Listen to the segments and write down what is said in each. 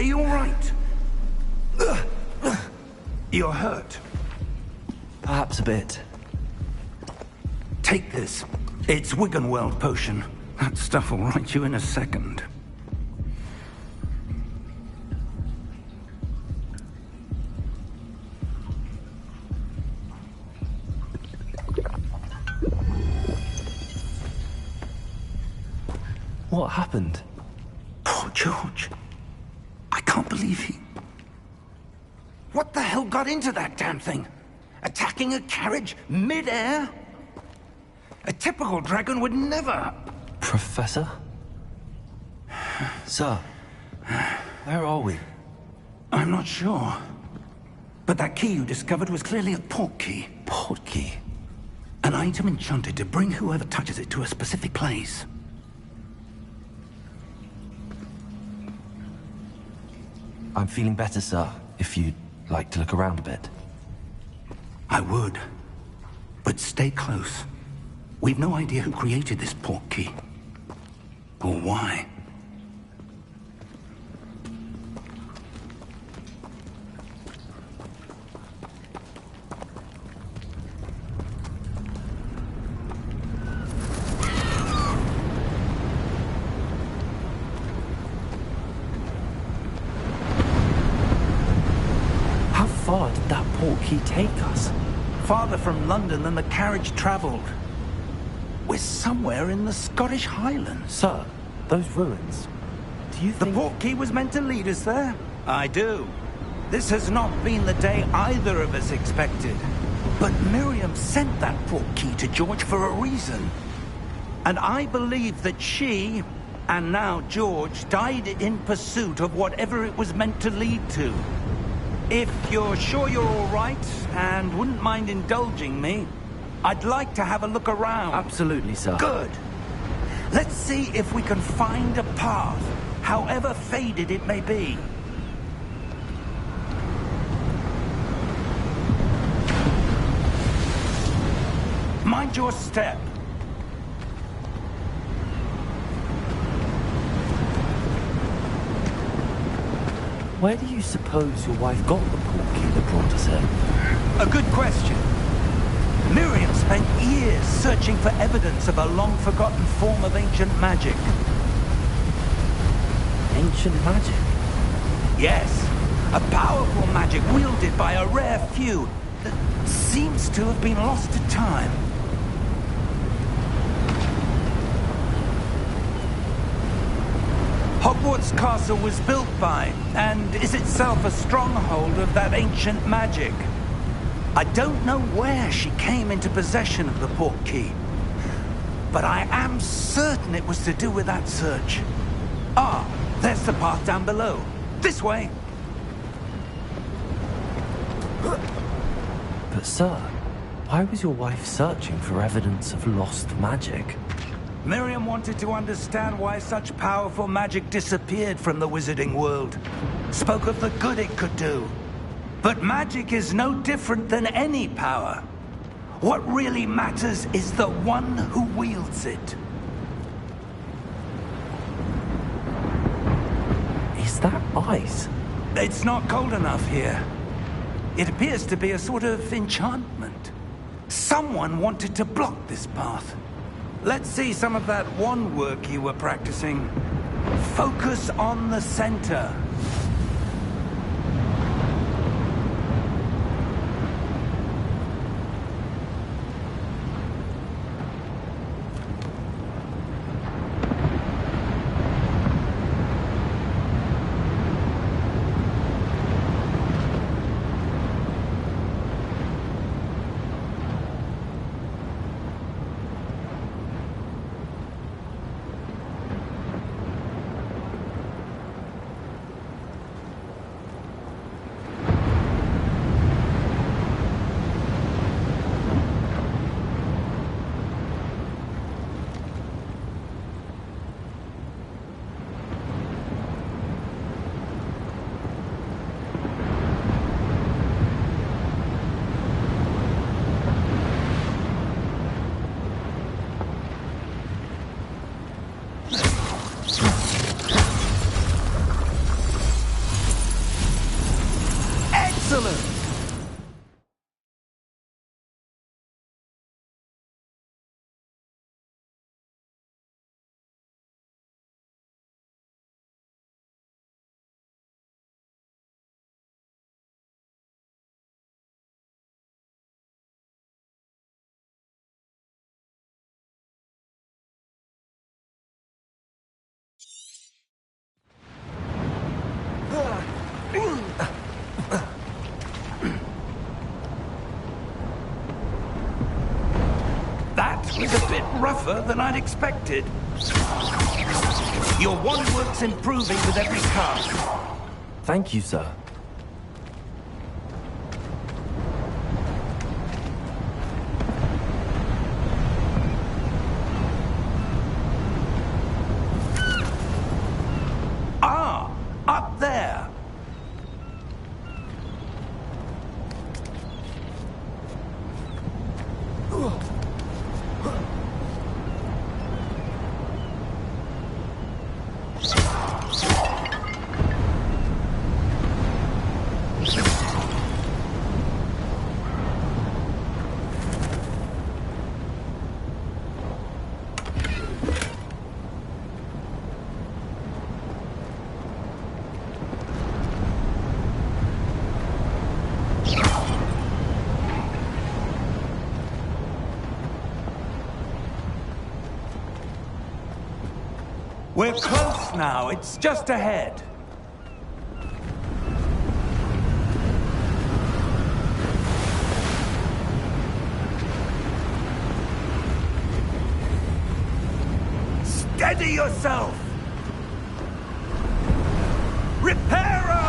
Are you all right? You're hurt. Perhaps a bit. Take this. It's Wiggenweld potion. That stuff will right you in a second. What happened? Poor George. I can't believe he... What the hell got into that damn thing? Attacking a carriage mid-air? A typical dragon would never... Professor? Sir, where are we? I'm not sure. But that key you discovered was clearly a port key. Port key? An item enchanted to bring whoever touches it to a specific place. I'm feeling better, sir, if you'd like to look around a bit. I would. But stay close. We've no idea who created this port key. Or why. How far did that port key take us? Farther from London than the carriage traveled. We're somewhere in the Scottish Highlands. Sir, those ruins. Do you think... The port key was meant to lead us there? I do. This has not been the day either of us expected. But Miriam sent that port key to George for a reason. And I believe that she, and now George, died in pursuit of whatever it was meant to lead to. If you're sure you're all right, and wouldn't mind indulging me, I'd like to have a look around. Absolutely, sir. Good. Let's see if we can find a path, however faded it may be. Mind your step. Where do you suppose your wife got the port key that brought us here? A good question. Miriam spent years searching for evidence of a long-forgotten form of ancient magic. Ancient magic? Yes, a powerful magic wielded by a rare few that seems to have been lost to time. Hogwarts Castle was built by, and is itself a stronghold of that ancient magic. I don't know where she came into possession of the port key, but I am certain it was to do with that search. Ah, there's the path down below. This way. But sir, why was your wife searching for evidence of lost magic? Miriam wanted to understand why such powerful magic disappeared from the wizarding world. Spoke of the good it could do. But magic is no different than any power. What really matters is the one who wields it. Is that ice? It's not cold enough here. It appears to be a sort of enchantment. Someone wanted to block this path. Let's see some of that wand work you were practicing. Focus on the center. rougher than I'd expected. Your wand work's improving with every cast. Thank you, sir. Ah, up there. We're close now. It's just ahead. Steady yourself! Reparo!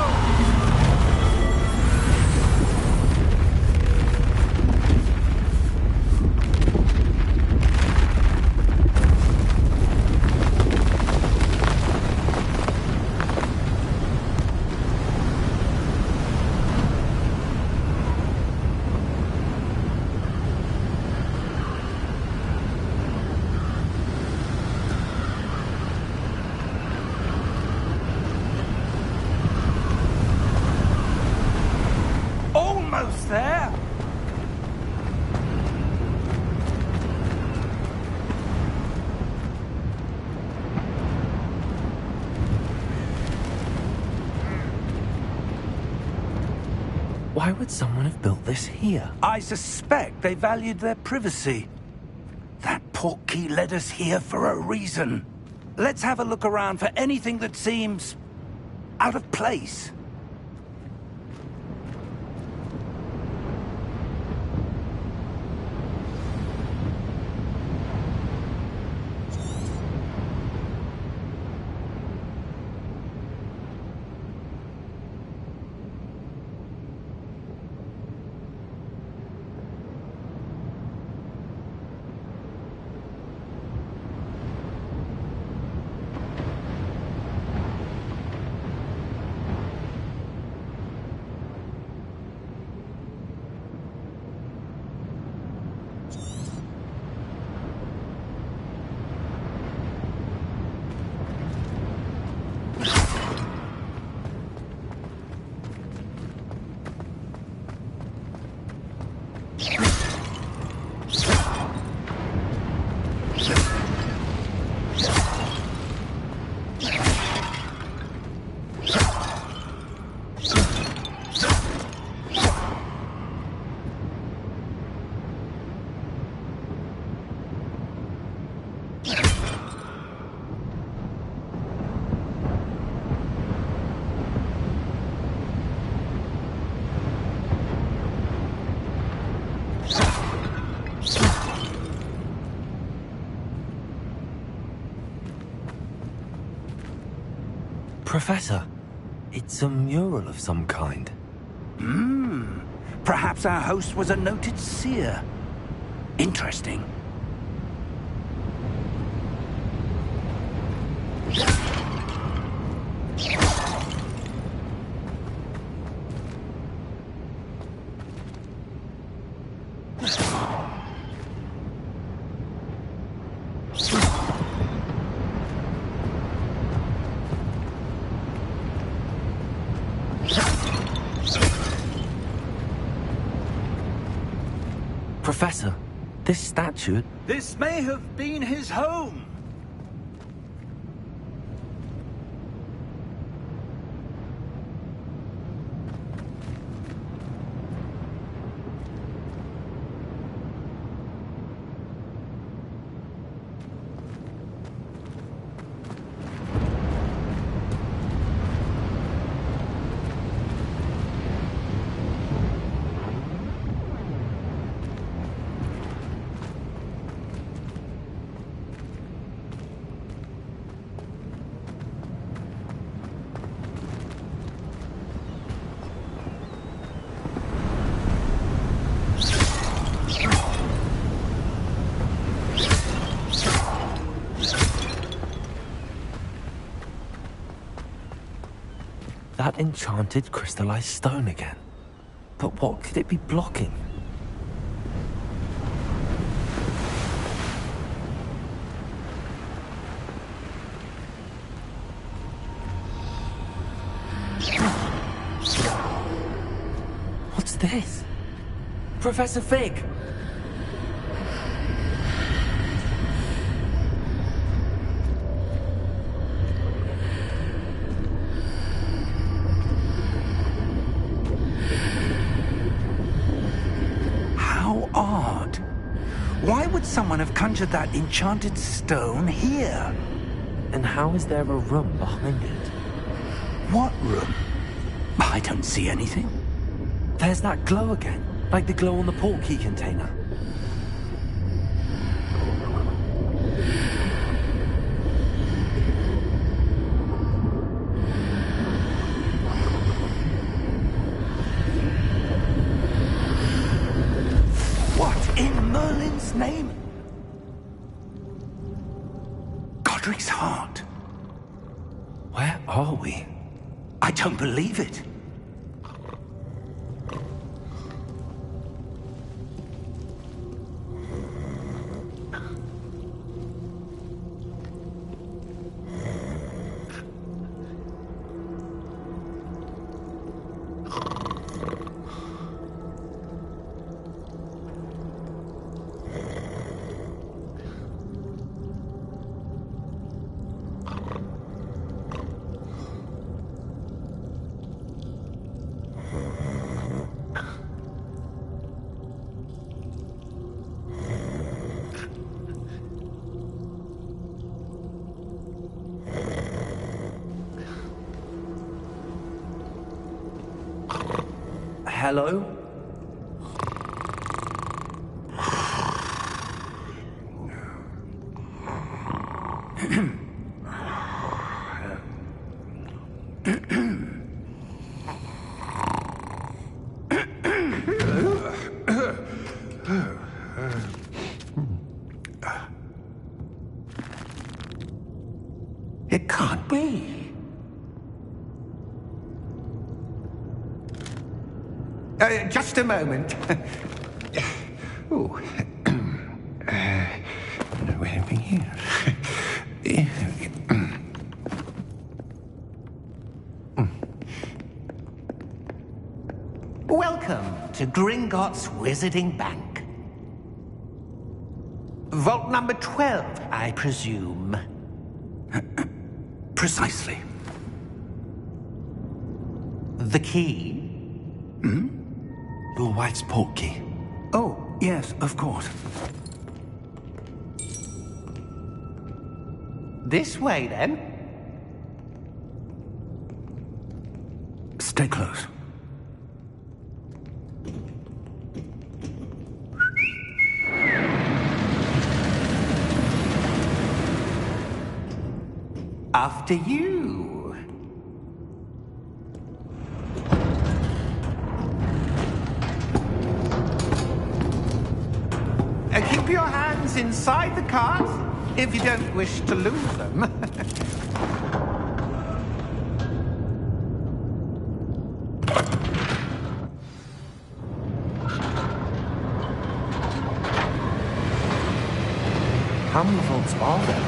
Almost there. Why would someone have built this here? I suspect they valued their privacy. That portkey led us here for a reason. Let's have a look around for anything that seems out of place. Professor, it's a mural of some kind. Perhaps our host was a noted seer. Interesting. Professor, this statue... This may have been his home. That enchanted crystallized stone again. But what could it be blocking? What's this? Professor Fig! How odd. Why would someone have conjured that enchanted stone here? And how is there a room behind it? What room? I don't see anything. There's that glow again, like the glow on the portkey container. What in Merlin's name? Godric's heart. Where are we? I don't believe it. Hello? It can't be. Just a moment. Oh. Where are we here? Welcome to Gringotts Wizarding Bank. Vault number 12, I presume. Precisely. The key? Your wife's portkey. Oh, yes, of course. This way, then. Stay close. After you. Keep your hands inside the cart if you don't wish to lose them. How many vaults are there?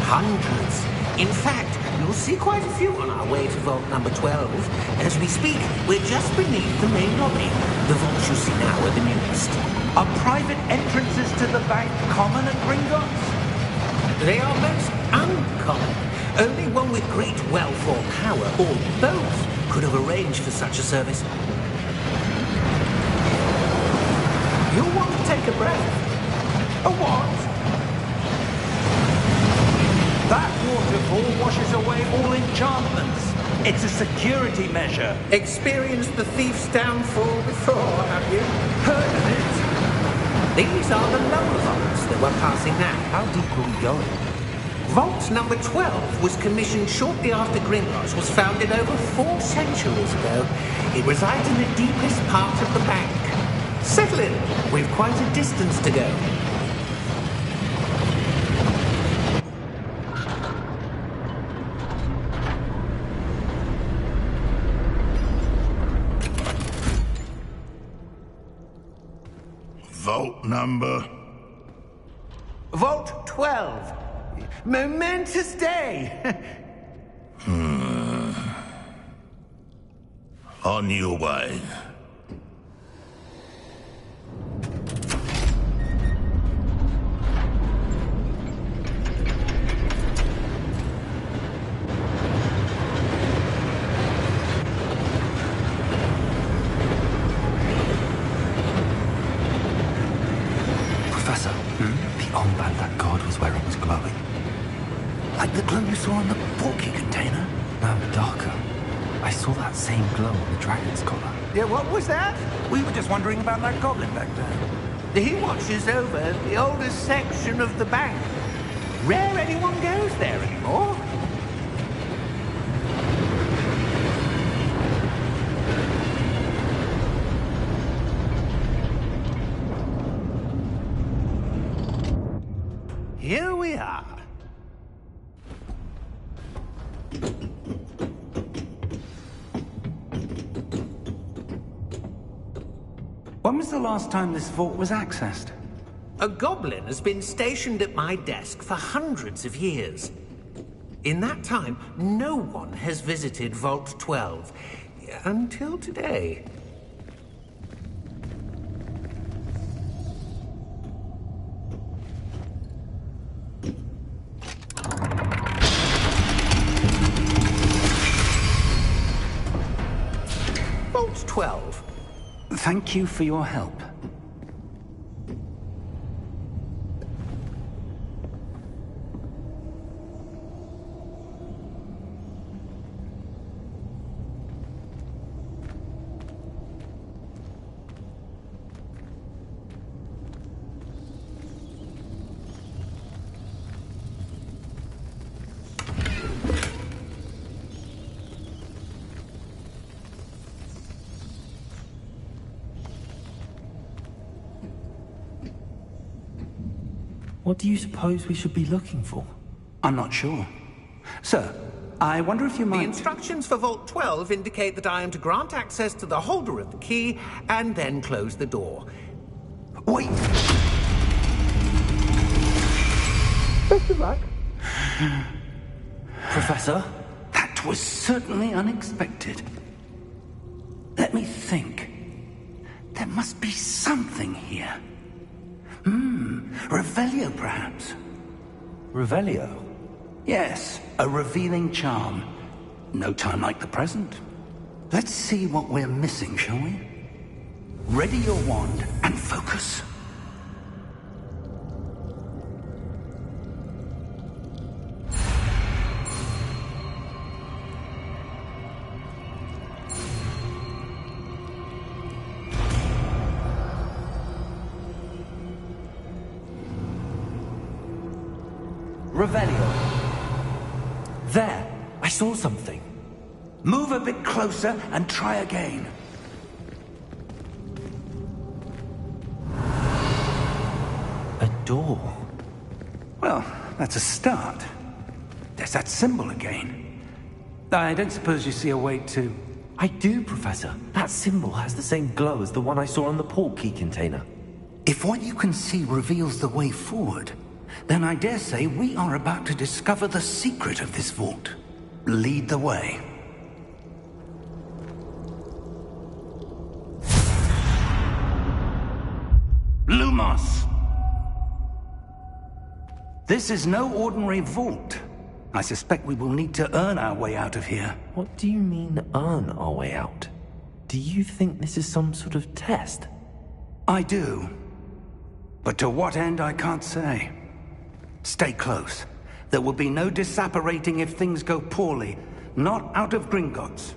Hundreds. In fact, you'll see quite a few on our way to vault number 12. As we speak, we're just beneath the main lobby. The vaults you see now are the newest. Are private entrances to the bank common at Gringotts? They are most uncommon. Only one with great wealth or power, or both, could have arranged for such a service. You'll want to take a breath. A what? That waterfall washes away all enchantments. It's a security measure. Experienced the thief's downfall before, have you? Heard of it? These are the lower vaults that we're passing now. How deep are we going? Vault number 12 was commissioned shortly after Gringotts was founded over 4 centuries ago. It resides in the deepest part of the bank. Settle in. We've quite a distance to go. number? Vault 12. Momentous day. On your way. Professor, the armband that guard was wearing was glowing. Like the glow you saw on the porky container? No, darker. I saw that same glow on the dragon's collar. Yeah, what was that? We were just wondering about that goblin back there. He watches over the oldest section of the bank. Rare anyone goes there anymore. Here we are. When was the last time this vault was accessed? A goblin has been stationed at my desk for hundreds of years. In that time, no one has visited Vault 12. Until today. Vault 12. Thank you for your help. What do you suppose we should be looking for? I'm not sure. Sir, I wonder if you The might... instructions for Vault 12 indicate that I am to grant access to the holder of the key and then close the door. Wait! Best of luck. Professor? That was certainly unexpected. Let me think. There must be something here. Revelio, perhaps? Revelio? Yes, a revealing charm. No time like the present. Let's see what we're missing, shall we? Ready your wand and focus. Revelio. There! I saw something. Move a bit closer and try again. A door. Well, that's a start. There's that symbol again. I don't suppose you see a way to... I do, Professor. That symbol has the same glow as the one I saw on the port key container. If what you can see reveals the way forward, then I dare say we are about to discover the secret of this vault. Lead the way. Lumos! This is no ordinary vault. I suspect we will need to earn our way out of here. What do you mean, earn our way out? Do you think this is some sort of test? I do. But to what end, I can't say. Stay close. There will be no disapparating if things go poorly. Not out of Gringotts.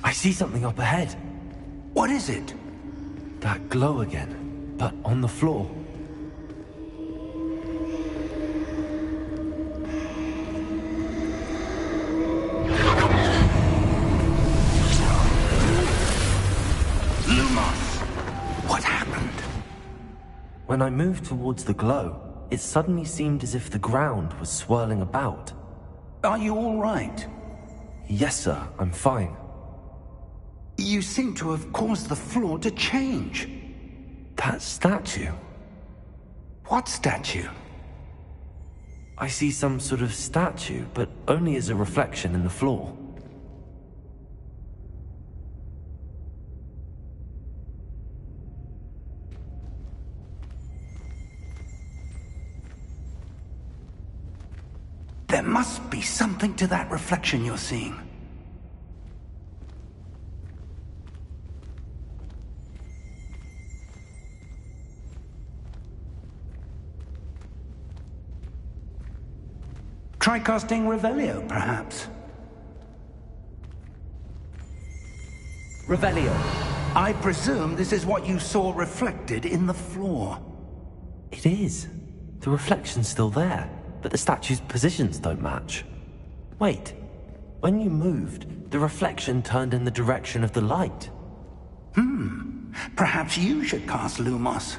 I see something up ahead. What is it? That glow again, but on the floor. Lumos! When I moved towards the glow, it suddenly seemed as if the ground was swirling about. Are you all right? Yes, sir, I'm fine. You seem to have caused the floor to change. That statue? What statue? I see some sort of statue, but only as a reflection in the floor. There must be something to that reflection you're seeing. Try casting Revelio, perhaps. Revelio. I presume this is what you saw reflected in the floor. It is. The reflection's still there, but the statue's positions don't match. Wait. When you moved, the reflection turned in the direction of the light. Perhaps you should cast Lumos.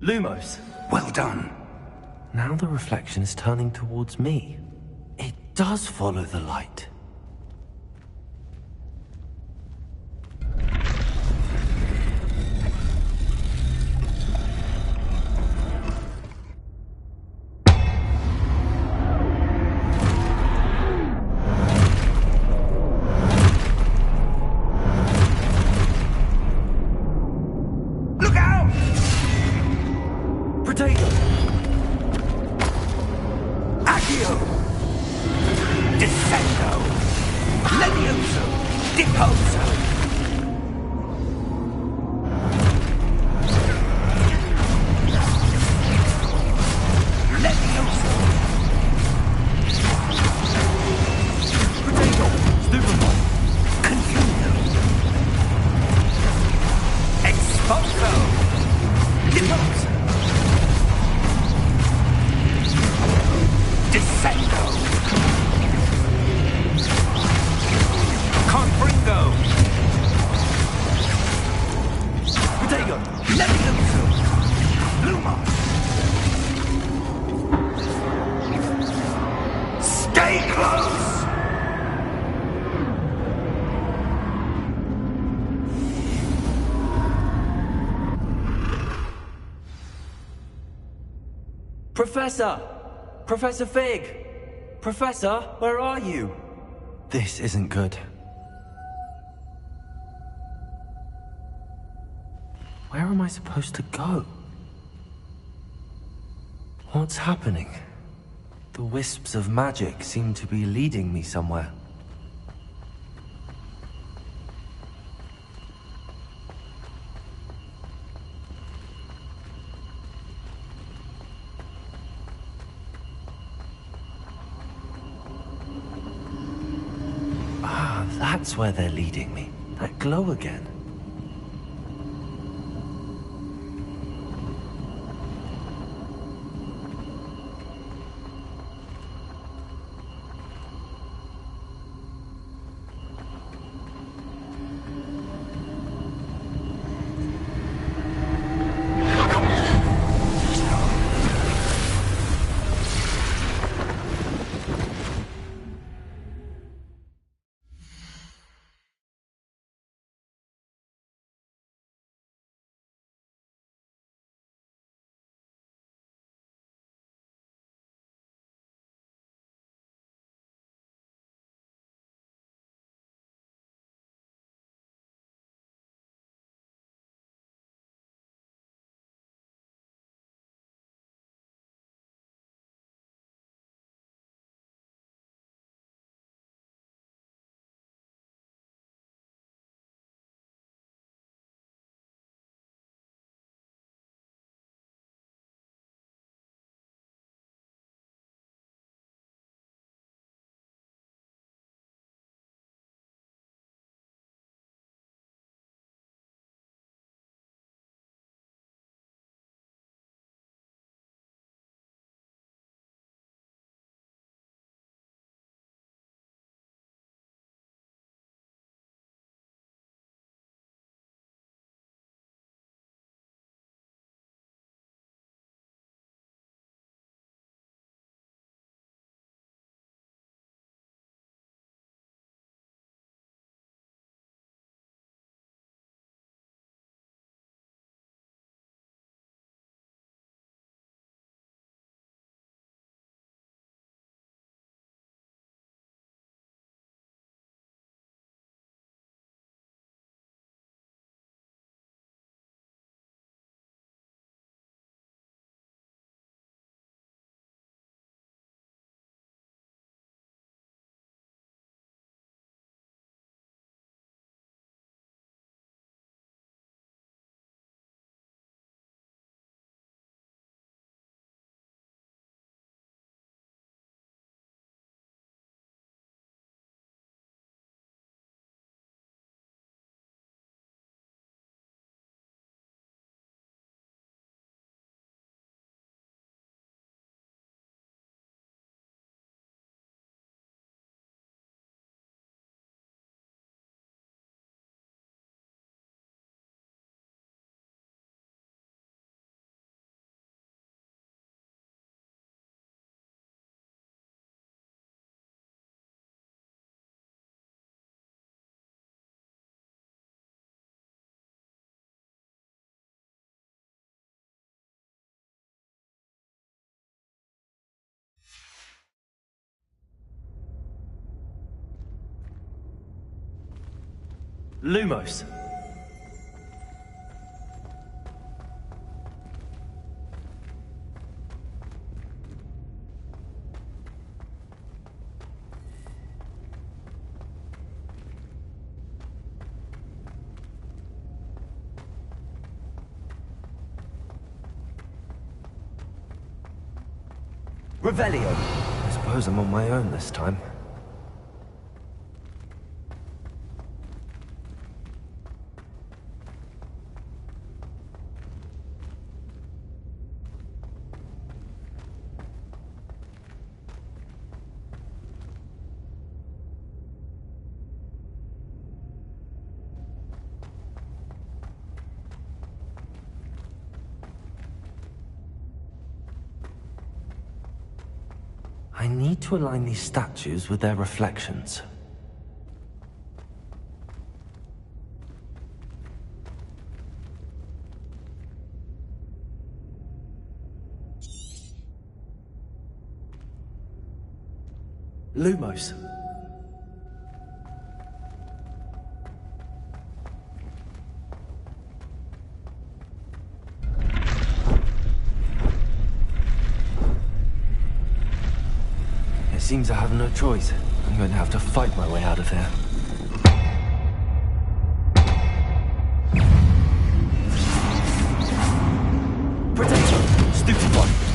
Lumos. Well done. Now the reflection is turning towards me. It does follow the light. Professor! Professor Fig! Professor, where are you? This isn't good. Where am I supposed to go? What's happening? The wisps of magic seem to be leading me somewhere. That's where they're leading me. That glow again. Lumos. Revelio. I suppose I'm on my own this time. I need to align these statues with their reflections. Lumos. Seems I have no choice. I'm going to have to fight my way out of here. Potato! Stupid one!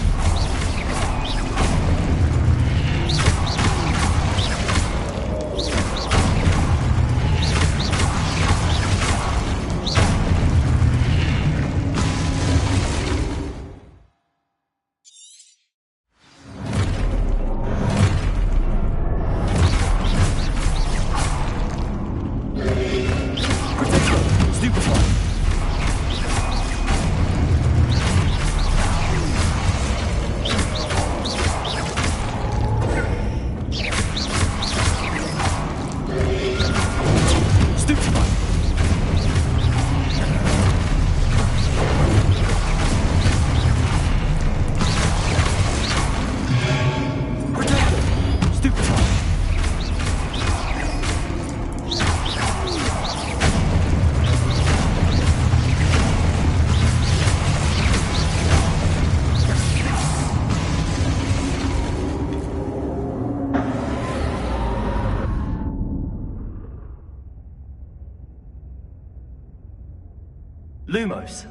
Lumos.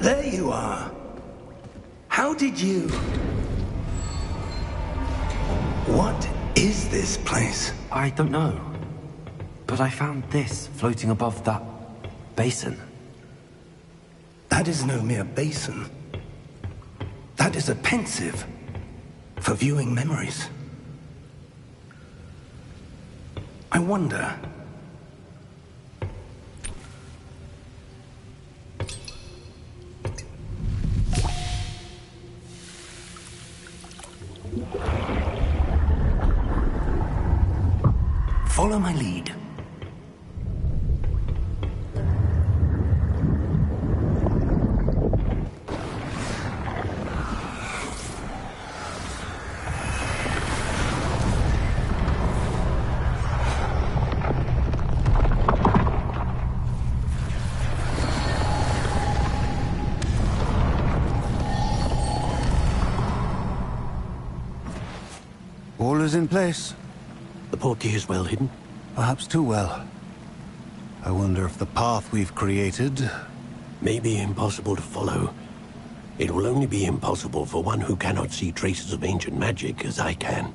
There you are. How did you... What is this place? I don't know. But I found this floating above that basin. That is no mere basin. That is a pensive for viewing memories. I wonder... Follow my lead. All is in place. The portkey is well hidden. Perhaps too well. I wonder if the path we've created... May be impossible to follow. It will only be impossible for one who cannot see traces of ancient magic as I can.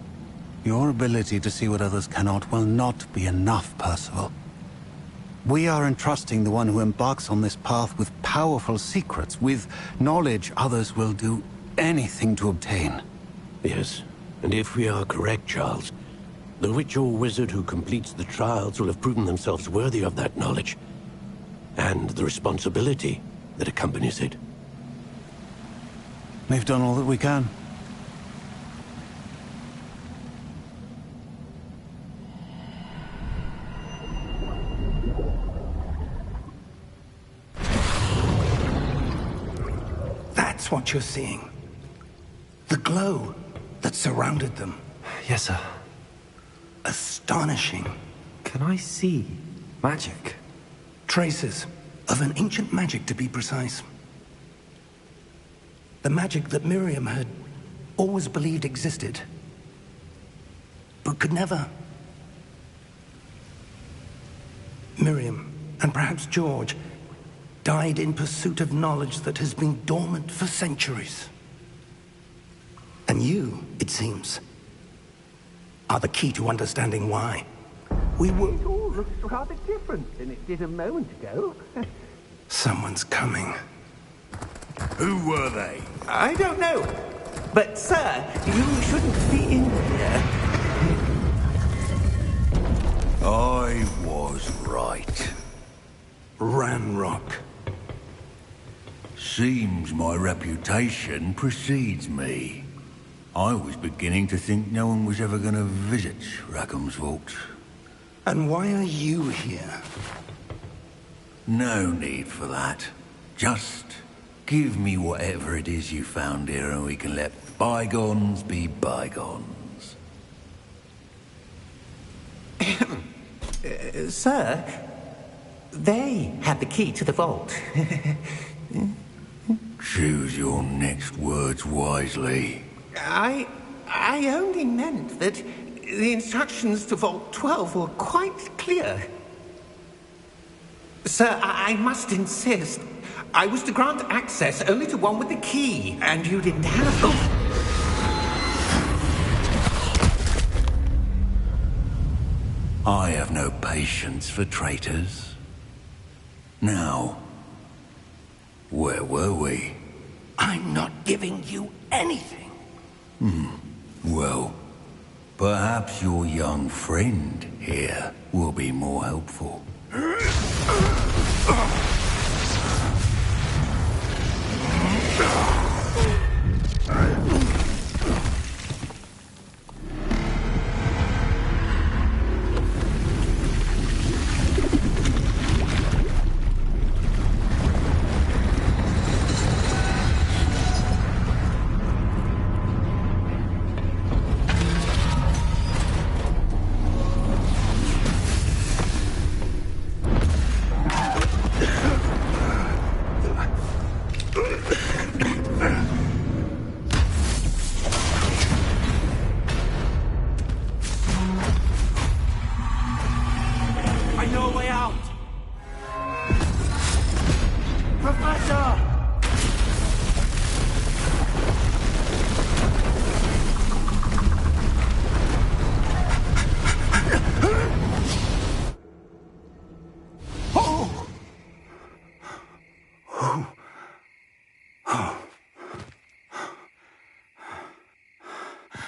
Your ability to see what others cannot will not be enough, Percival. We are entrusting the one who embarks on this path with powerful secrets, with knowledge others will do anything to obtain. Yes, and if we are correct, Charles, the witch or wizard who completes the trials will have proven themselves worthy of that knowledge, and the responsibility that accompanies it. We've done all that we can. That's what you're seeing. The glow that surrounded them. Yes, sir. Astonishing. Can I see magic? Traces of an ancient magic, to be precise. The magic that Miriam had always believed existed, but could never. Miriam, and perhaps George, died in pursuit of knowledge that has been dormant for centuries. And you, it seems, are the key to understanding why. We were... It all looks rather different than it did a moment ago. Someone's coming. Who were they? I don't know. But, sir, you shouldn't be in here. I was right. Ranrock. Seems my reputation precedes me. I was beginning to think no one was ever going to visit Rackham's vault. And why are you here? No need for that. Just give me whatever it is you found here and we can let bygones be bygones. Sir, they had the key to the vault. Choose your next words wisely. I only meant that the instructions to Vault 12 were quite clear. Sir, I must insist. I was to grant access only to one with the key, and you didn't have... Oh. I have no patience for traitors. Now, where were we? I'm not giving you anything. Well, perhaps your young friend here will be more helpful.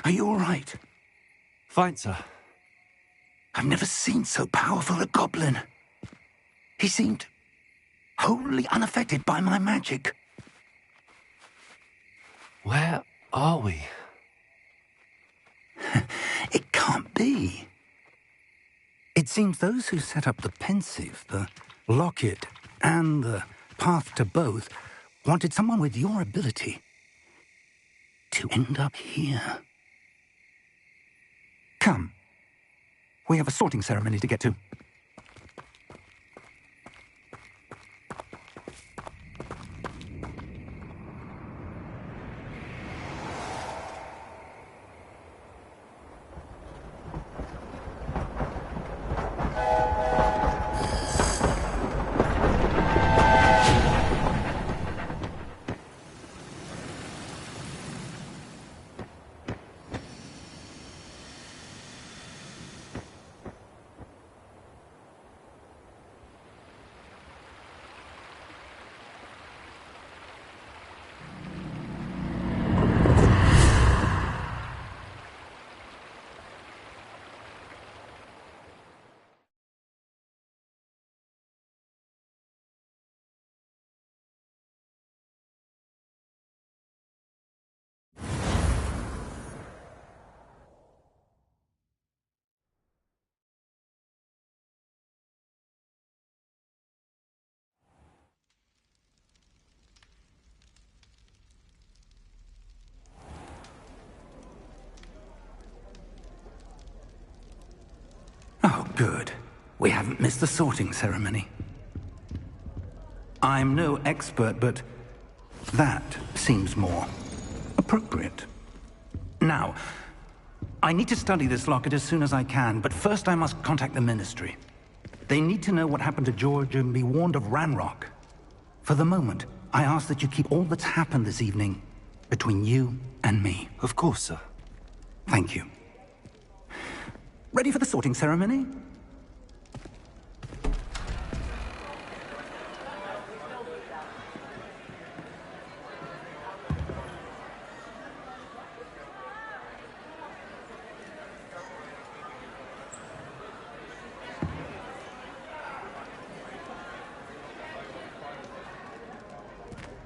Are you all right? Fine, sir. I've never seen so powerful a goblin. He seemed wholly unaffected by my magic. Where are we? It can't be. It seems those who set up the pensive, the locket, and the path to both wanted someone with your ability to end up here. Come. We have a sorting ceremony to get to. Oh, good. We haven't missed the sorting ceremony. I'm no expert, but that seems more appropriate. Now, I need to study this locket as soon as I can, but first I must contact the Ministry. They need to know what happened to George and be warned of Ranrock. For the moment, I ask that you keep all that's happened this evening between you and me. Of course, sir. Thank you. Ready for the sorting ceremony?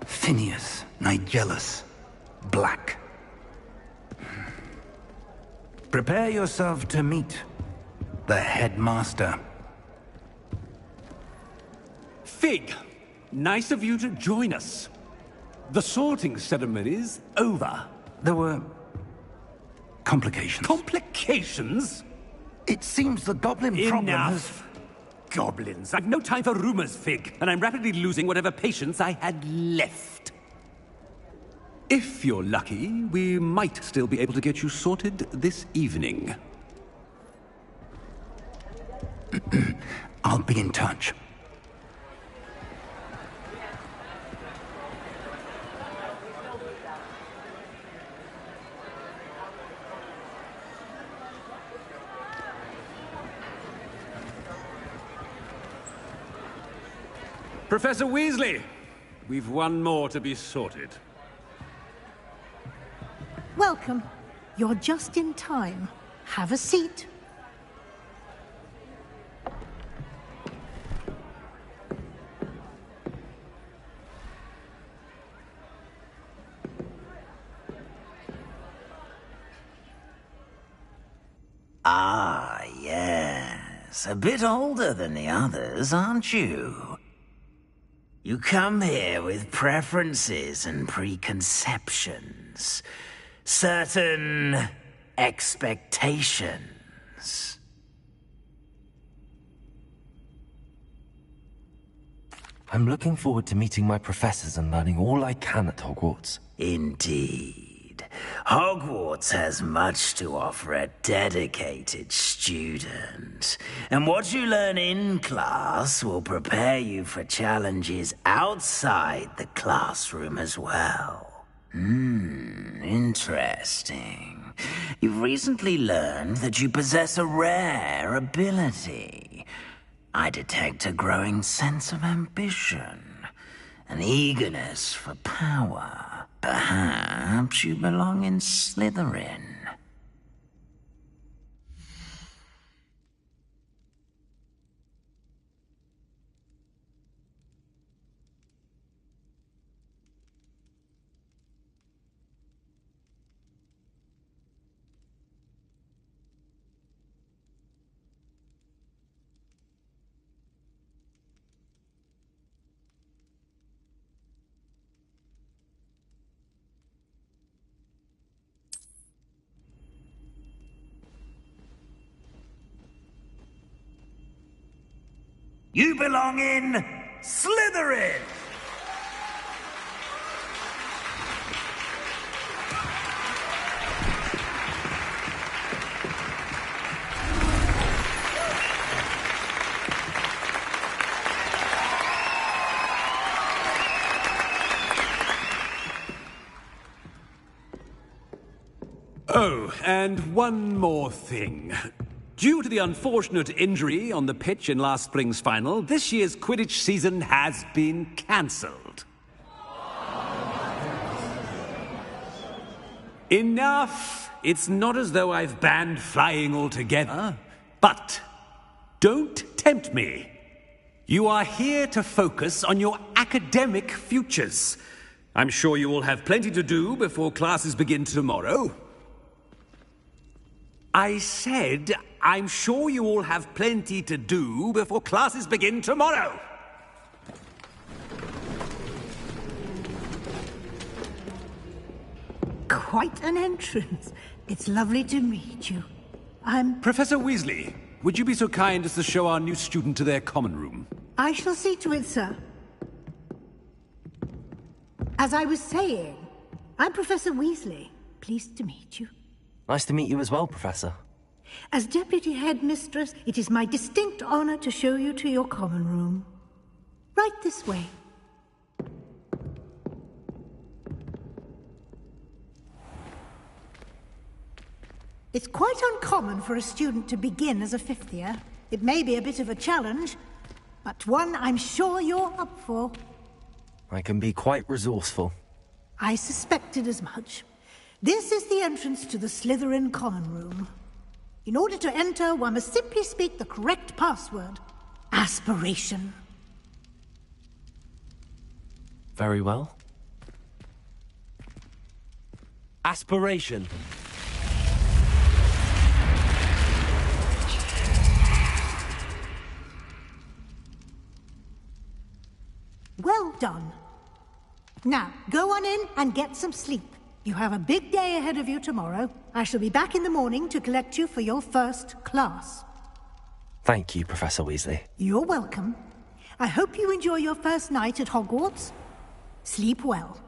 Phineas, Nigellus, Black. Prepare yourself to meet the headmaster. Fig, nice of you to join us. The sorting ceremony's over. There were complications. Complications? It seems the goblin problem has... Enough. Goblins. I've no time for rumors, Fig, and I'm rapidly losing whatever patience I had left. If you're lucky, we might still be able to get you sorted this evening. I'll be in touch. Professor Weasley, we've one more to be sorted. Welcome. You're just in time. Have a seat. Ah, yes. A bit older than the others, aren't you? You come here with preferences and preconceptions. Certain expectations. I'm looking forward to meeting my professors and learning all I can at Hogwarts. Indeed. Hogwarts has much to offer a dedicated student. And what you learn in class will prepare you for challenges outside the classroom as well. Interesting. You've recently learned that you possess a rare ability. I detect a growing sense of ambition, an eagerness for power. Perhaps you belong in Slytherin. You belong in Slytherin! Oh, and one more thing. Due to the unfortunate injury on the pitch in last spring's final, this year's Quidditch season has been cancelled. Enough! It's not as though I've banned flying altogether. But don't tempt me. You are here to focus on your academic futures. I'm sure you will have plenty to do before classes begin tomorrow. I said, I'm sure you all have plenty to do before classes begin tomorrow. Quite an entrance. It's lovely to meet you. Professor Weasley, would you be so kind as to show our new student to their common room? I shall see to it, sir. As I was saying, I'm Professor Weasley. Pleased to meet you. Nice to meet you as well, Professor. As Deputy Headmistress, it is my distinct honor to show you to your common room. Right this way. It's quite uncommon for a student to begin as a fifth year. It may be a bit of a challenge, but one I'm sure you're up for. I can be quite resourceful. I suspected as much. This is the entrance to the Slytherin common room. In order to enter, one must simply speak the correct password. Aspiration. Very well. Aspiration. Well done. Now, go on in and get some sleep. You have a big day ahead of you tomorrow. I shall be back in the morning to collect you for your first class. Thank you, Professor Weasley. You're welcome. I hope you enjoy your first night at Hogwarts. Sleep well.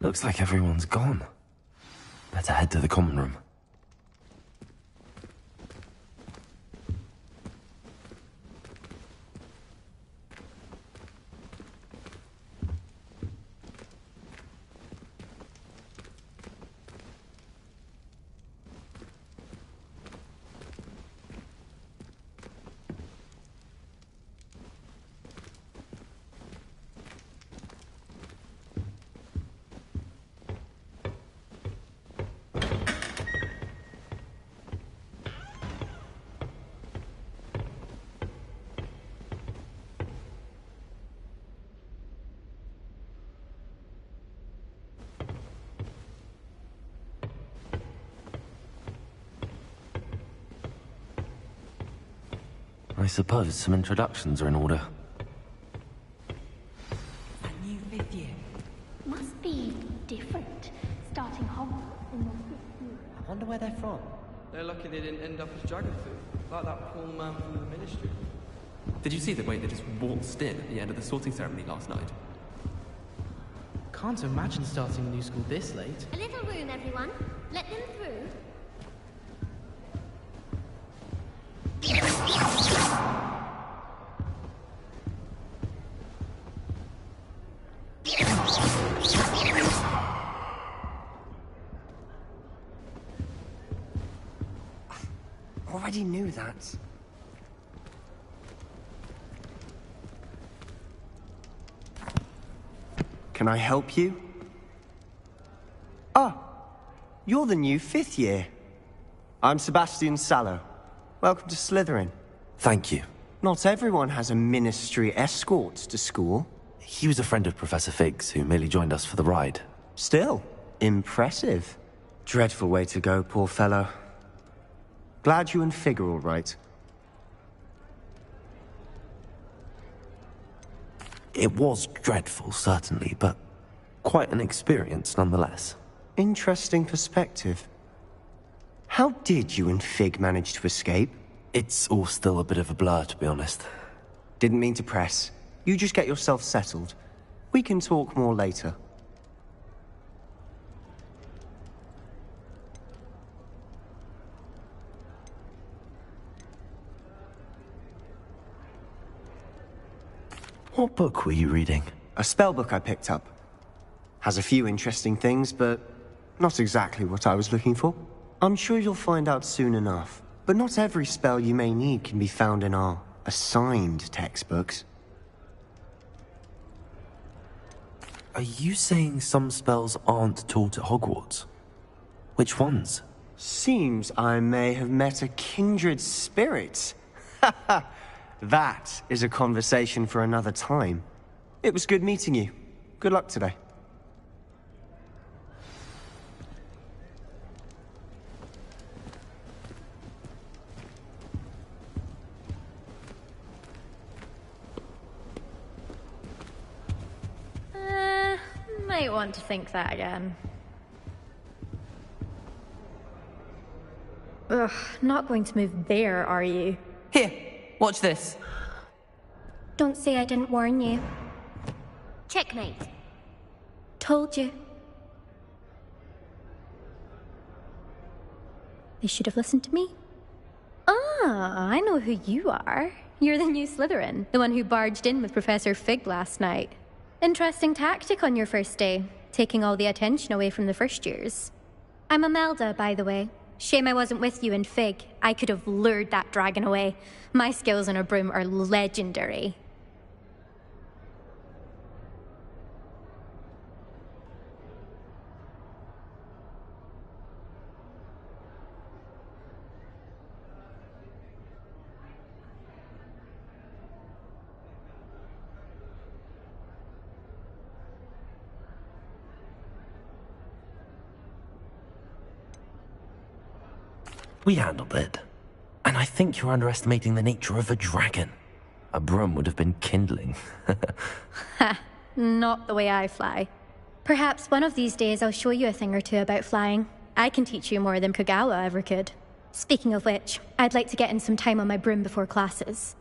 Looks like everyone's gone. Better head to the common room. I suppose some introductions are in order. A new fifth year. Must be different, starting Hogwarts in your fifth year. I wonder where they're from. They're lucky they didn't end up as dragon food, like that poor man from the Ministry. Did you see the way they just waltzed in at the end of the sorting ceremony last night? Can't imagine starting a new school this late. A little room, everyone. Let them through. Already knew that. Can I help you? Ah, you're the new fifth year. I'm Sebastian Sallow. Welcome to Slytherin. Thank you. Not everyone has a ministry escort to school. He was a friend of Professor Fig's who merely joined us for the ride. Still, impressive. Dreadful way to go, poor fellow. Glad you and Fig are all right. It was dreadful, certainly, but quite an experience nonetheless. Interesting perspective. How did you and Fig manage to escape? It's all still a bit of a blur, to be honest. Didn't mean to press. You just get yourself settled. We can talk more later. What book were you reading? A spell book I picked up. Has a few interesting things, but not exactly what I was looking for. I'm sure you'll find out soon enough. But not every spell you may need can be found in our assigned textbooks. Are you saying some spells aren't taught at Hogwarts? Which ones? Seems I may have met a kindred spirit. That is a conversation for another time. It was good meeting you. Good luck today. Might want to think that again. Ugh, not going to move there, are you? Here, watch this. Don't say I didn't warn you. Checkmate. Told you. They should have listened to me. Ah, I know who you are. You're the new Slytherin, the one who barged in with Professor Fig last night. Interesting tactic on your first day, taking all the attention away from the first years. I'm Imelda, by the way. Shame I wasn't with you in Fig. I could have lured that dragon away. My skills on a broom are legendary. We handled it. And I think you're underestimating the nature of a dragon. A broom would have been kindling. Ha, not the way I fly. Perhaps one of these days I'll show you a thing or two about flying. I can teach you more than Kogawa ever could. Speaking of which, I'd like to get in some time on my broom before classes.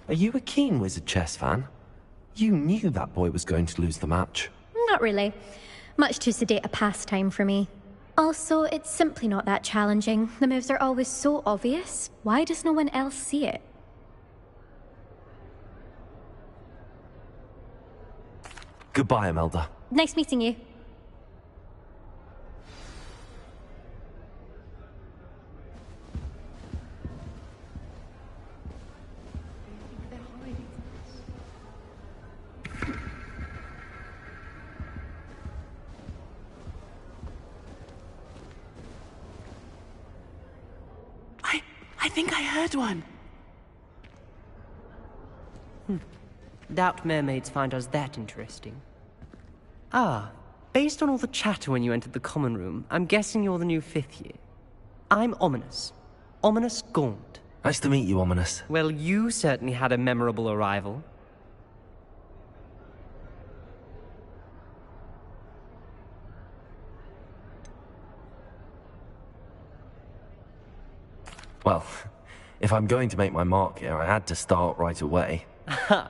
Are you a keen Wizard chess fan? You knew that boy was going to lose the match. Not really. Much too sedate a pastime for me. Also, it's simply not that challenging. The moves are always so obvious. Why does no one else see it? Goodbye, Imelda. Nice meeting you. I think I heard one. Doubt mermaids find us that interesting. Ah, based on all the chatter when you entered the common room, I'm guessing you're the new 5th year. I'm Ominous. Ominous Gaunt. Nice to meet you, Ominous. Well, you certainly had a memorable arrival. Well, if I'm going to make my mark here, I had to start right away. Aha!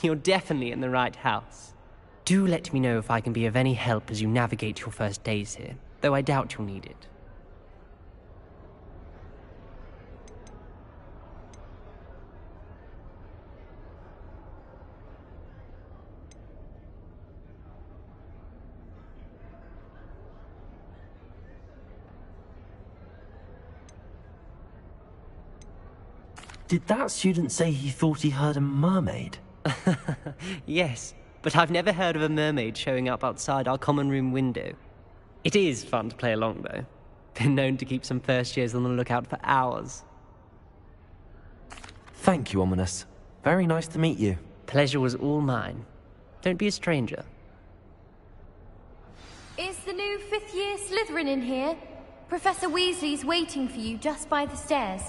You're definitely in the right house. Do let me know if I can be of any help as you navigate your first days here, though I doubt you'll need it. Did that student say he thought he heard a mermaid? Yes, but I've never heard of a mermaid showing up outside our common room window. It is fun to play along, though. Been known to keep some first years on the lookout for hours. Thank you, Ominous. Very nice to meet you. Pleasure was all mine. Don't be a stranger. Is the new fifth-year Slytherin in here? Professor Weasley's waiting for you just by the stairs.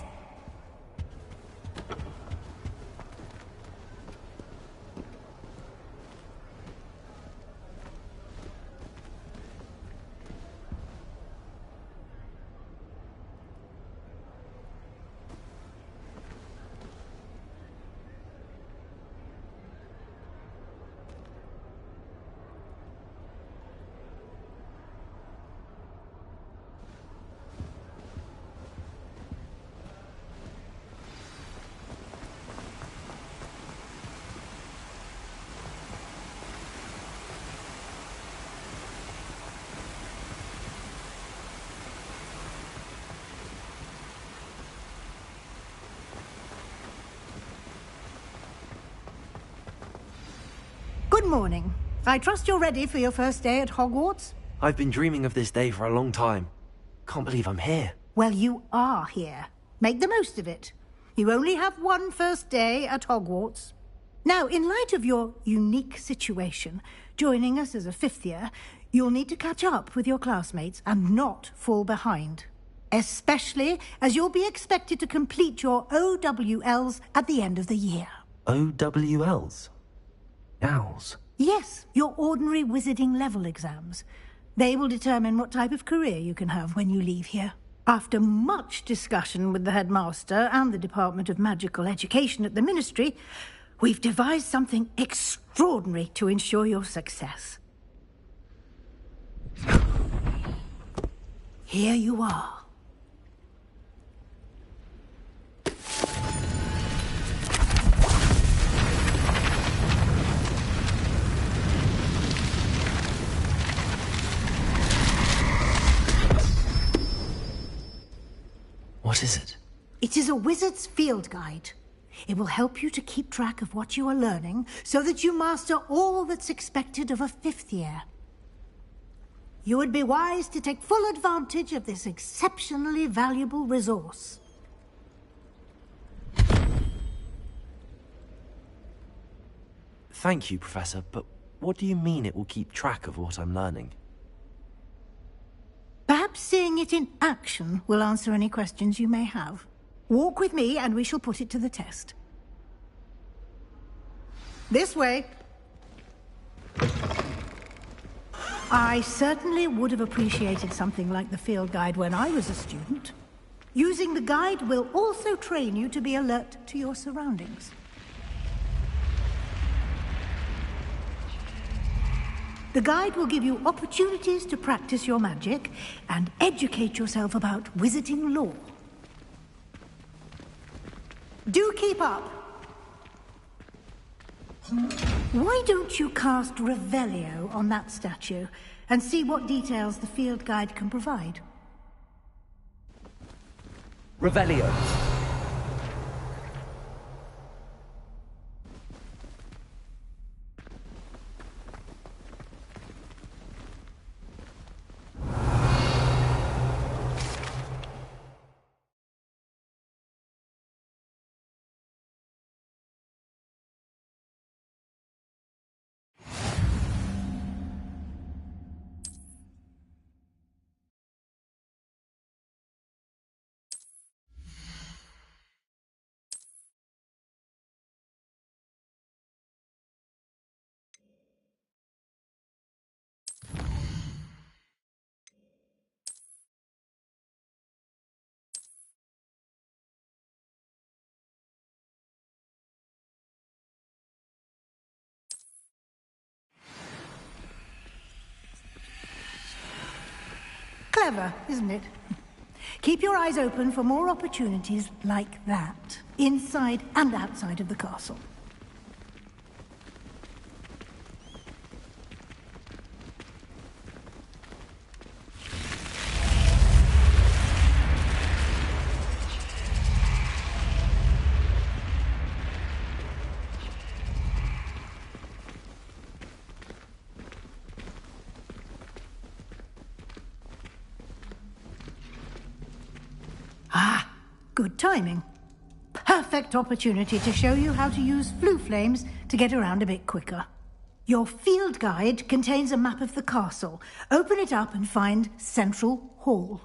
Good morning. I trust you're ready for your first day at Hogwarts? I've been dreaming of this day for a long time. Can't believe I'm here. Well, you are here. Make the most of it. You only have one first day at Hogwarts. Now, in light of your unique situation, joining us as a fifth year, you'll need to catch up with your classmates and not fall behind. Especially as you'll be expected to complete your OWLs at the end of the year. OWLs? Owls? Yes, your ordinary wizarding level exams. They will determine what type of career you can have when you leave here. After much discussion with the headmaster and the Department of Magical Education at the Ministry, we've devised something extraordinary to ensure your success. Here you are. What is it? It is a wizard's field guide. It will help you to keep track of what you are learning so that you master all that's expected of a fifth year. You would be wise to take full advantage of this exceptionally valuable resource. Thank you, Professor, but what do you mean it will keep track of what I'm learning? Perhaps seeing it in action will answer any questions you may have. Walk with me and we shall put it to the test. This way. I certainly would have appreciated something like the field guide when I was a student. Using the guide will also train you to be alert to your surroundings. The guide will give you opportunities to practice your magic and educate yourself about wizarding lore. Do keep up. Why don't you cast Revelio on that statue and see what details the field guide can provide? Revelio. Clever, isn't it? Keep your eyes open for more opportunities like that, inside and outside of the castle. Good timing. perfect opportunity to show you how to use flue flames to get around a bit quicker. Your field guide contains a map of the castle. Open it up and find Central Hall.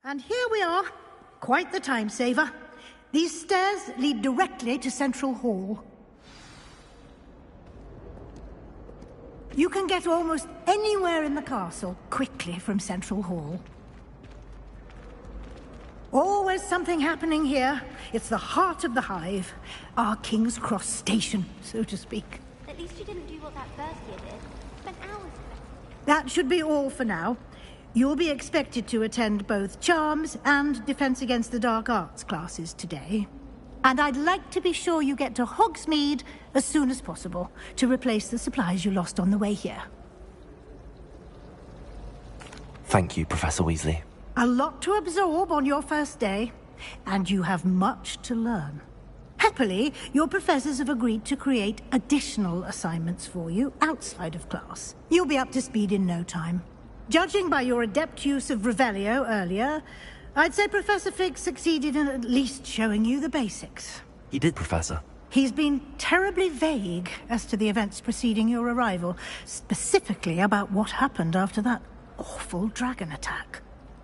And here we are. Quite the time saver. These stairs lead directly to Central Hall. You can get almost anywhere in the castle quickly from Central Hall. Always something happening here. It's the heart of the hive. Our King's Cross station, so to speak. At least you didn't do what that first year did. Spent hours with it. That should be all for now. You'll be expected to attend both Charms and Defense Against the Dark Arts classes today. And I'd like to be sure you get to Hogsmeade as soon as possible to replace the supplies you lost on the way here. Thank you, Professor Weasley. A lot to absorb on your first day, and you have much to learn. Happily, your professors have agreed to create additional assignments for you outside of class. You'll be up to speed in no time. Judging by your adept use of Revelio earlier, I'd say Professor Fig succeeded in at least showing you the basics. He did, Professor. He's been terribly vague as to the events preceding your arrival, specifically about what happened after that awful dragon attack.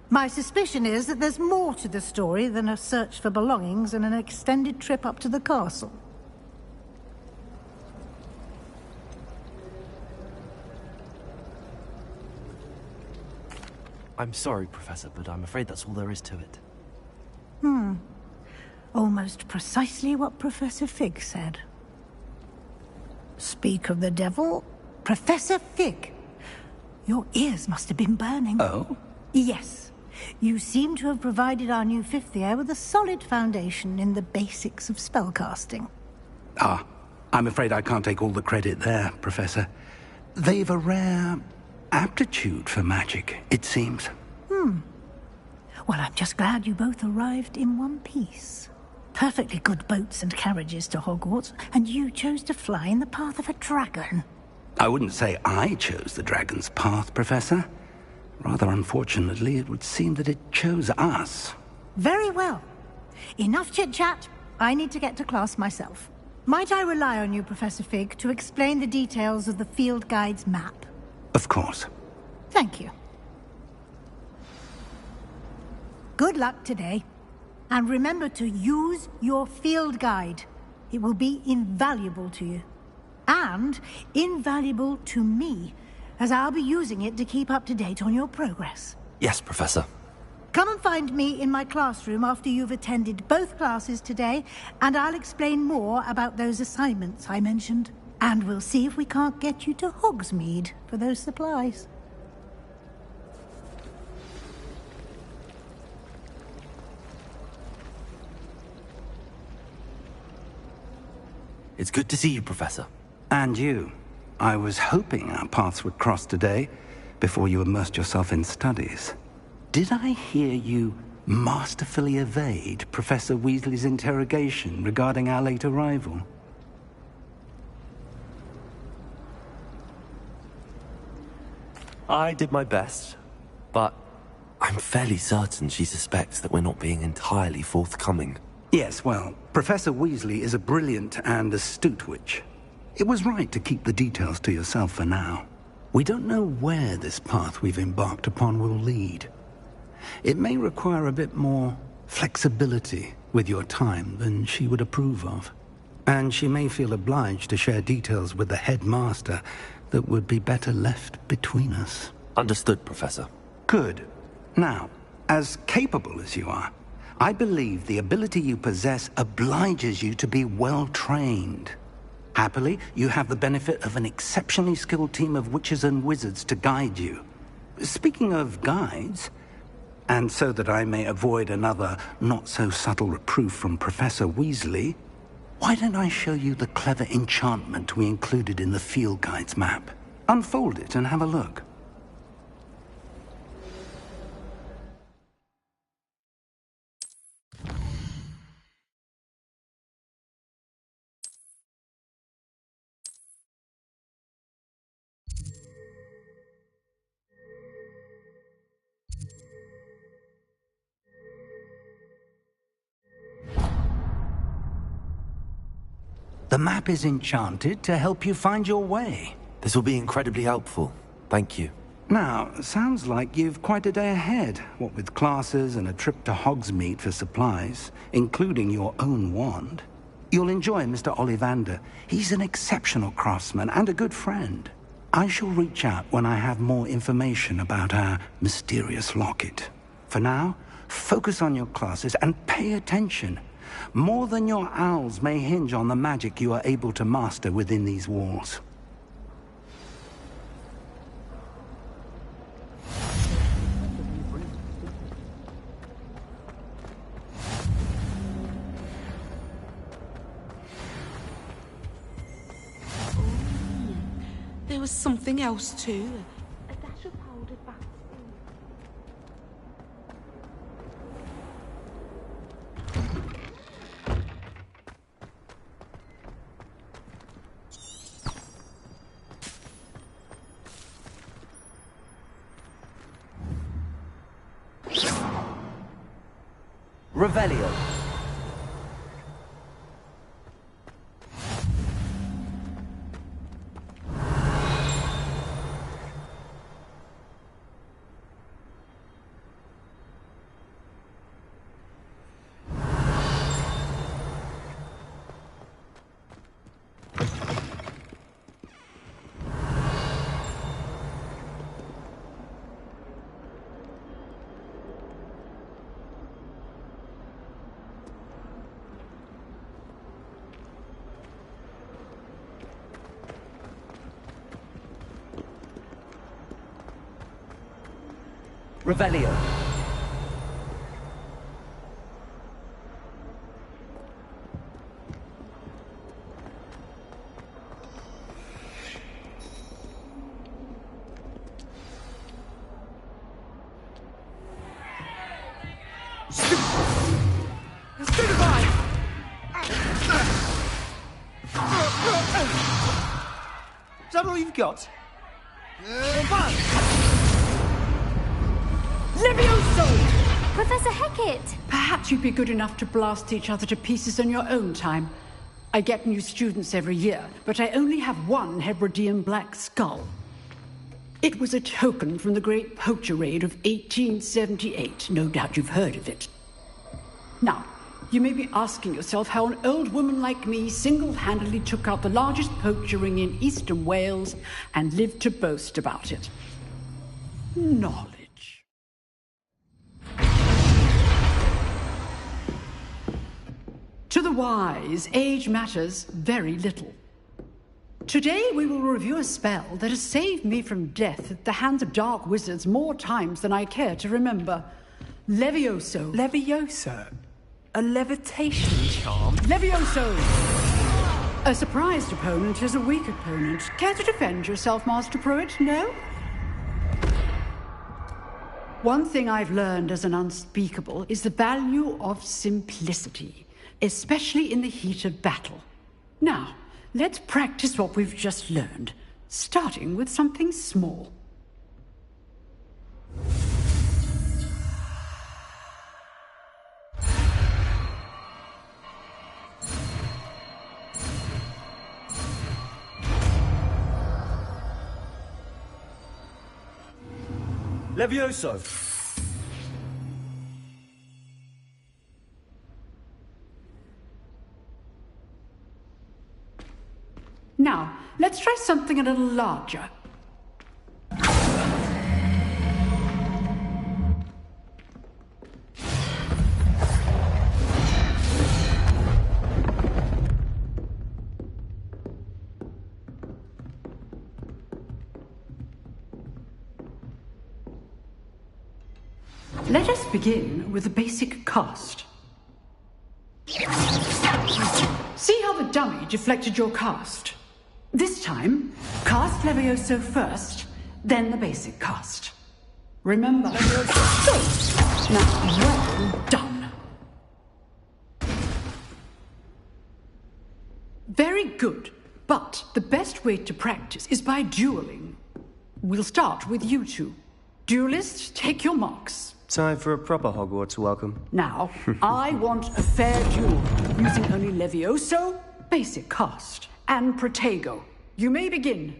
My suspicion is that there's more to the story than a search for belongings and an extended trip up to the castle. I'm sorry, Professor, but I'm afraid that's all there is to it. Almost precisely what Professor Fig said. Speak of the devil, Professor Fig. Your ears must have been burning. Oh? Yes. You seem to have provided our new fifth year with a solid foundation in the basics of spellcasting. Ah, I'm afraid I can't take all the credit there, Professor. They've a rare aptitude for magic, it seems. Well, I'm just glad you both arrived in one piece. Perfectly good boats and carriages to Hogwarts, and you chose to fly in the path of a dragon. I wouldn't say I chose the dragon's path, Professor. Rather unfortunately, it would seem that it chose us. Very well. Enough chit-chat. I need to get to class myself. Might I rely on you, Professor Fig, to explain the details of the field guide's map? Of course. Thank you. Good luck today. And remember to use your field guide. It will be invaluable to you. And invaluable to me, as I'll be using it to keep up to date on your progress. Yes, Professor. Come and find me in my classroom after you've attended both classes today, and I'll explain more about those assignments I mentioned. And we'll see if we can't get you to Hogsmeade for those supplies. It's good to see you, Professor. And you. I was hoping our paths would cross today, before you immersed yourself in studies. Did I hear you masterfully evade Professor Weasley's interrogation regarding our late arrival? I did my best, but I'm fairly certain she suspects that we're not being entirely forthcoming. Yes, well, Professor Weasley is a brilliant and astute witch. It was right to keep the details to yourself for now. We don't know where this path we've embarked upon will lead. It may require a bit more flexibility with your time than she would approve of. And she may feel obliged to share details with the headmaster that would be better left between us. Understood, Professor. Good. Now, as capable as you are, I believe the ability you possess obliges you to be well-trained. Happily, you have the benefit of an exceptionally skilled team of witches and wizards to guide you. Speaking of guides, and so that I may avoid another not-so-subtle reproof from Professor Weasley, why don't I show you the clever enchantment we included in the field guide's map? Unfold it and have a look. The map is enchanted to help you find your way. This will be incredibly helpful. Thank you. Now, sounds like you've quite a day ahead, what with classes and a trip to Hogsmeade for supplies, including your own wand. You'll enjoy Mr. Ollivander. He's an exceptional craftsman and a good friend. I shall reach out when I have more information about our mysterious locket. For now, focus on your classes and pay attention. More than your owls may hinge on the magic you are able to master within these walls. There was something else too. A dash of powdered bath. Revelio. Revelio. Is that all you've got? Levioso! Professor Hecat! Perhaps you'd be good enough to blast each other to pieces on your own time. I get new students every year, but I only have one Hebridean black skull. It was a token from the Great Poacher Raid of 1878. No doubt you've heard of it. Now, you may be asking yourself how an old woman like me single-handedly took out the largest poacher ring in eastern Wales and lived to boast about it. Knowledge. To the wise, age matters very little. Today we will review a spell that has saved me from death at the hands of dark wizards more times than I care to remember. Levioso. Levioso? A levitation charm? Levioso! A surprised opponent is a weak opponent. Care to defend yourself, Master Pruitt? No? One thing I've learned as an unspeakable is the value of simplicity, especially in the heat of battle. Now, let's practice what we've just learned, starting with something small. Levioso! Now, let's try something a little larger. Let us begin with the basic cast. See how the dummy deflected your cast? This time, cast Levioso first, then the basic cast. Remember, Levioso. Good. Now, well done. Very good, but the best way to practice is by dueling. We'll start with you two. Duelists, take your marks. Time for a proper Hogwarts welcome. Now, I want a fair duel, using only Levioso, basic cast, and Protego. You may begin.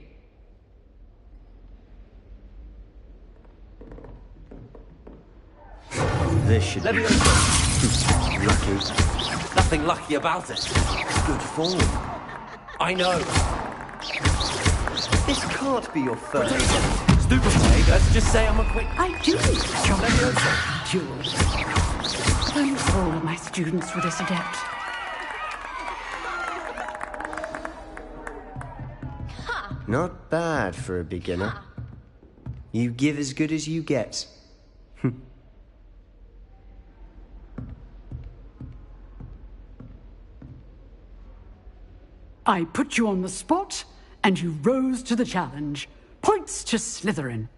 This should be lucky. Nothing lucky about it. Good form. I know. This can't be your first. Stupefy, let's just say I'm a quick... I do duels. Almost all of my students were this adept. Not bad for a beginner. You give as good as you get. I put you on the spot, and you rose to the challenge. Points to Slytherin.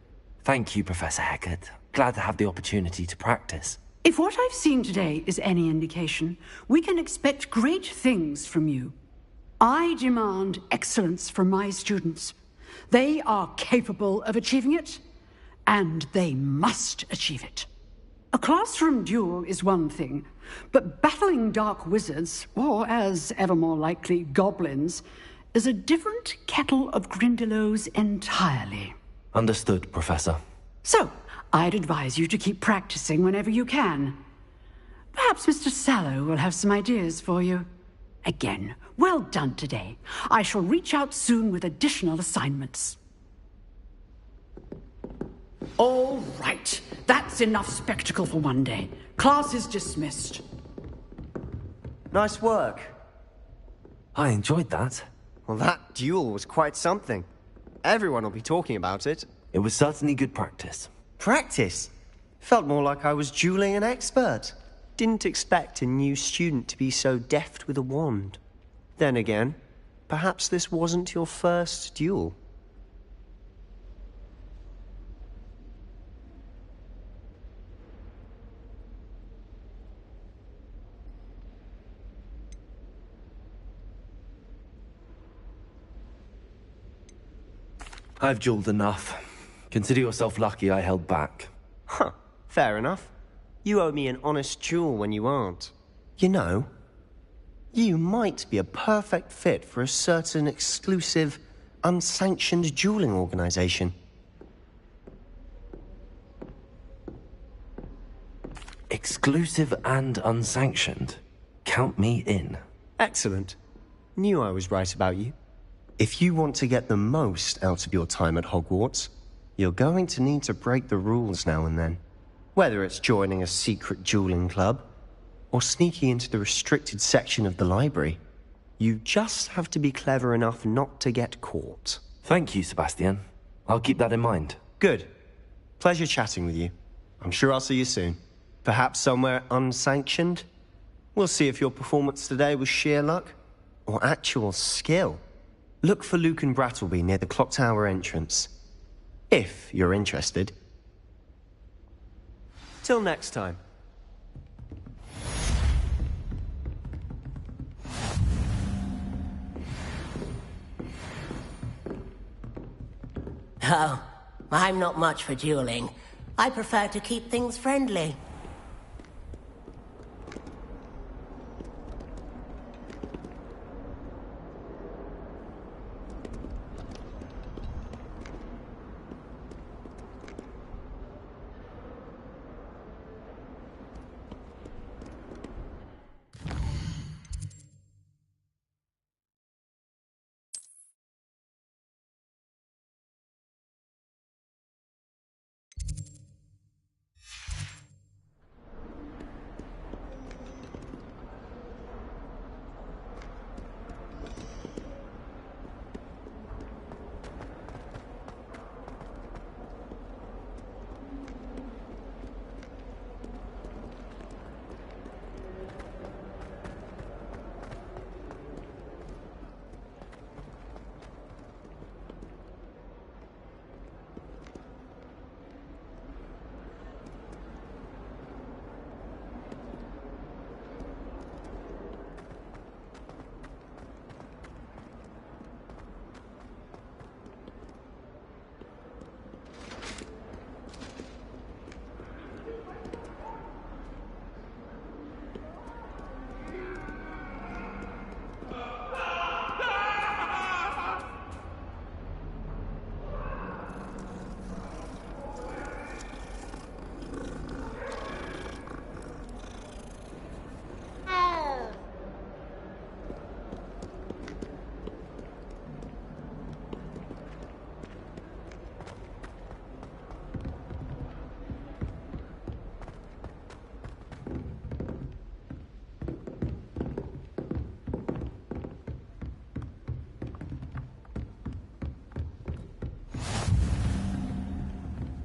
Thank you, Professor Hecat. Glad to have the opportunity to practice. If what I've seen today is any indication, we can expect great things from you. I demand excellence from my students. They are capable of achieving it, and they must achieve it. A classroom duel is one thing, but battling dark wizards, or as ever more likely, goblins, is a different kettle of Grindylows entirely. Understood, Professor. So, I'd advise you to keep practicing whenever you can. Perhaps Mr. Sallow will have some ideas for you. Again, well done today. I shall reach out soon with additional assignments. All right. That's enough spectacle for one day. Class is dismissed. Nice work. I enjoyed that. Well, that duel was quite something. Everyone will be talking about it. It was certainly good practice. Practice? Felt more like I was dueling an expert. Didn't expect a new student to be so deft with a wand. Then again, perhaps this wasn't your first duel. I've dueled enough. Consider yourself lucky I held back. Huh, fair enough. You owe me an honest duel when you aren't. You know, you might be a perfect fit for a certain exclusive, unsanctioned dueling organization. Exclusive and unsanctioned? Count me in. Excellent. Knew I was right about you. If you want to get the most out of your time at Hogwarts, you're going to need to break the rules now and then. Whether it's joining a secret dueling club, or sneaking into the restricted section of the library. You just have to be clever enough not to get caught. Thank you, Sebastian. I'll keep that in mind. Good. Pleasure chatting with you. I'm sure I'll see you soon. Perhaps somewhere unsanctioned? We'll see if your performance today was sheer luck or actual skill. Look for Luke and Brattleby near the clock tower entrance. If you're interested. Till next time. Oh, I'm not much for dueling. I prefer to keep things friendly.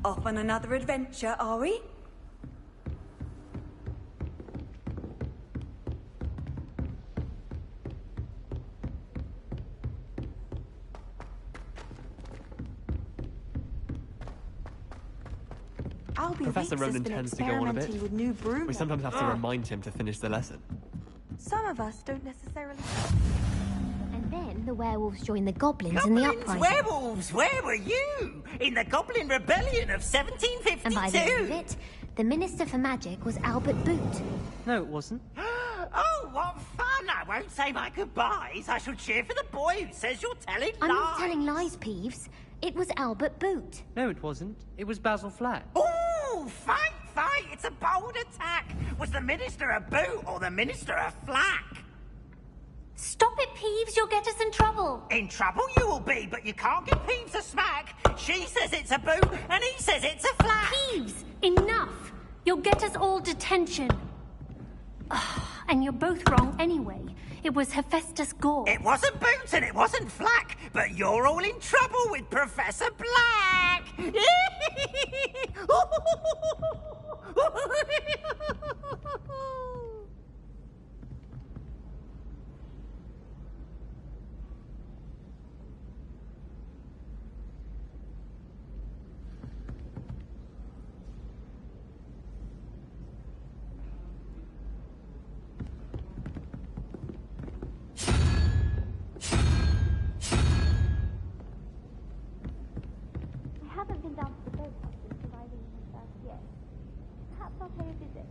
Off on another adventure, are we? Professor Ronan tends to go on a bit. With new broom. We sometimes have to remind him to finish the lesson. Some of us don't necessarily. And then the werewolves join the goblins in the uprising. Werewolves, where were you? In the Goblin Rebellion of 1752? And by the end of it, the Minister for Magic was Albert Boot. No, it wasn't. Oh, what fun! I won't say my goodbyes. I shall cheer for the boy who says you're telling I'm lies. not telling lies, Peeves. It was Albert Boot. No, it wasn't. It was Basil Flack. Ooh, fight, fight! It's a bold attack. Was the Minister a boot or the Minister a flack? Stop it, Peeves. You'll get us in trouble. In trouble you will be, but you can't give Peeves a smack. She says it's a boot, and he says it's a flack. Peeves, enough. You'll get us all detention. And you're both wrong anyway. It was Hephaestus Gore. It wasn't Boots and it wasn't Flack, but you're all in trouble with Professor Black. I haven't been down to the boathouse since arriving in my first year. Perhaps I'll pay a visit.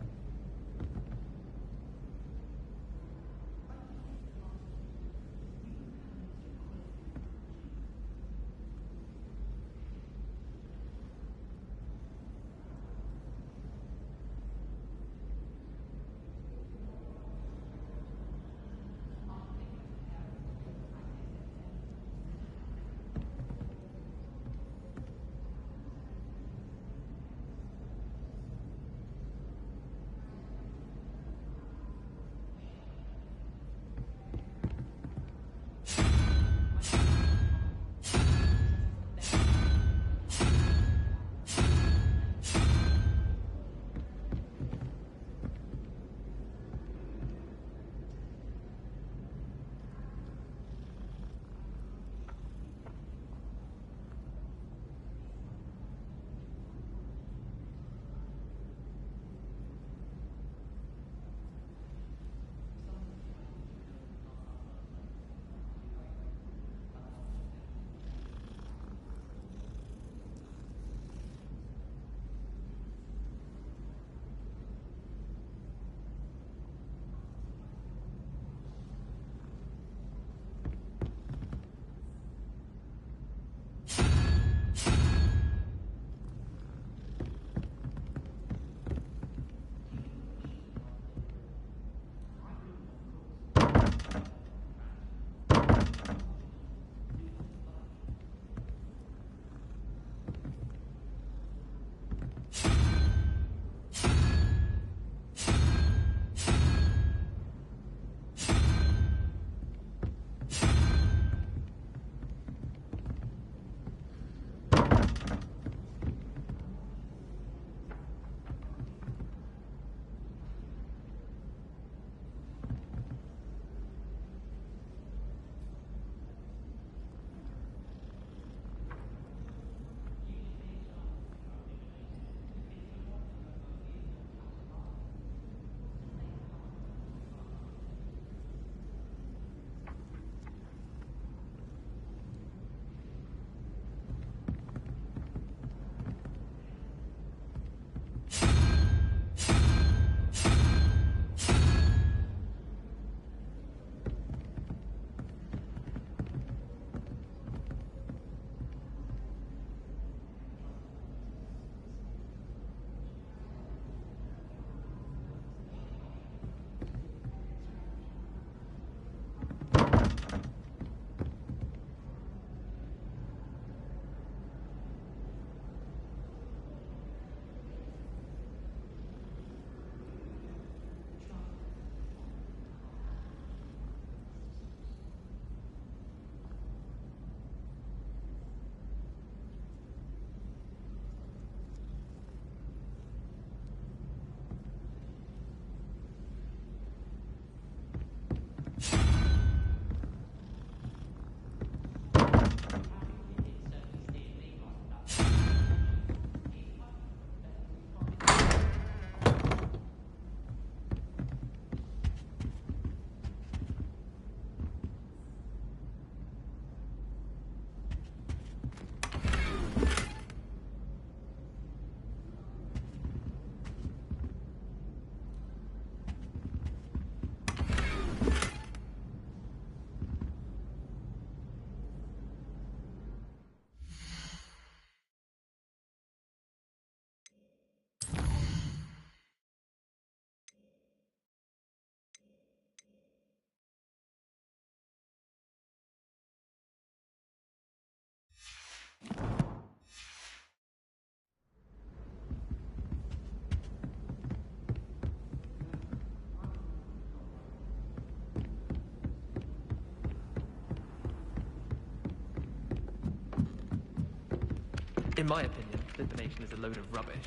In my opinion, information is a load of rubbish.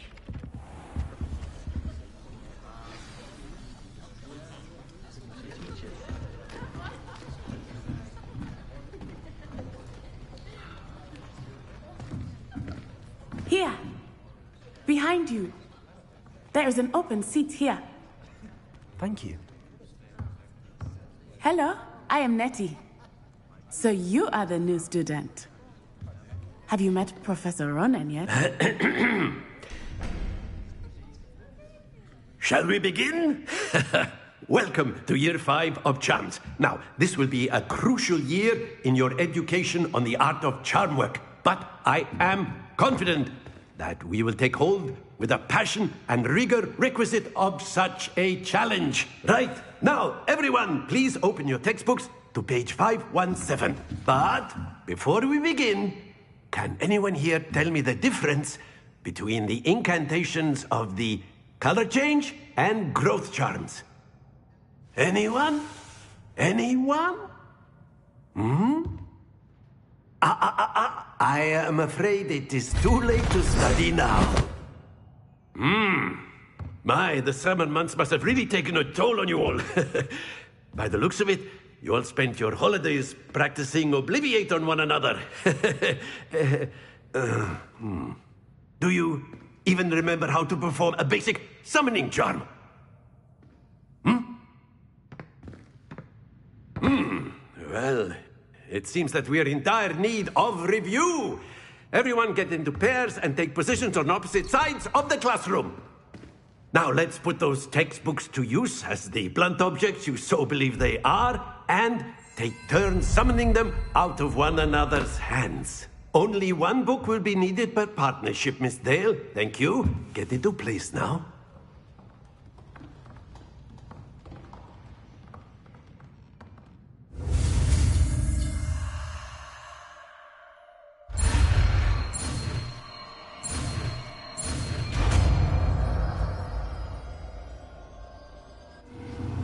Here. Behind you. There is an open seat here. Thank you. Hello, I am Nettie. So you are the new student. Have you met Professor Ronan yet? Shall we begin? Welcome to Year 5 of Charms. Now, this will be a crucial year in your education on the art of charm work. But I am confident that we will take hold with the passion and rigor requisite of such a challenge. Right, now, everyone, please open your textbooks to page 517. But before we begin, can anyone here tell me the difference between the incantations of the color change and growth charms? Anyone? Anyone? I am afraid it is too late to study now. My, the summer months must have really taken a toll on you all. By the looks of it, you all spent your holidays practicing Obliviate on one another. Do you even remember how to perform a basic summoning charm? Well, it seems that we are in dire need of review. Everyone get into pairs and take positions on opposite sides of the classroom. Now let's put those textbooks to use as the blunt objects you so believe they are, and take turns summoning them out of one another's hands. Only one book will be needed per partnership, Miss Dale. Thank you. Get into place now.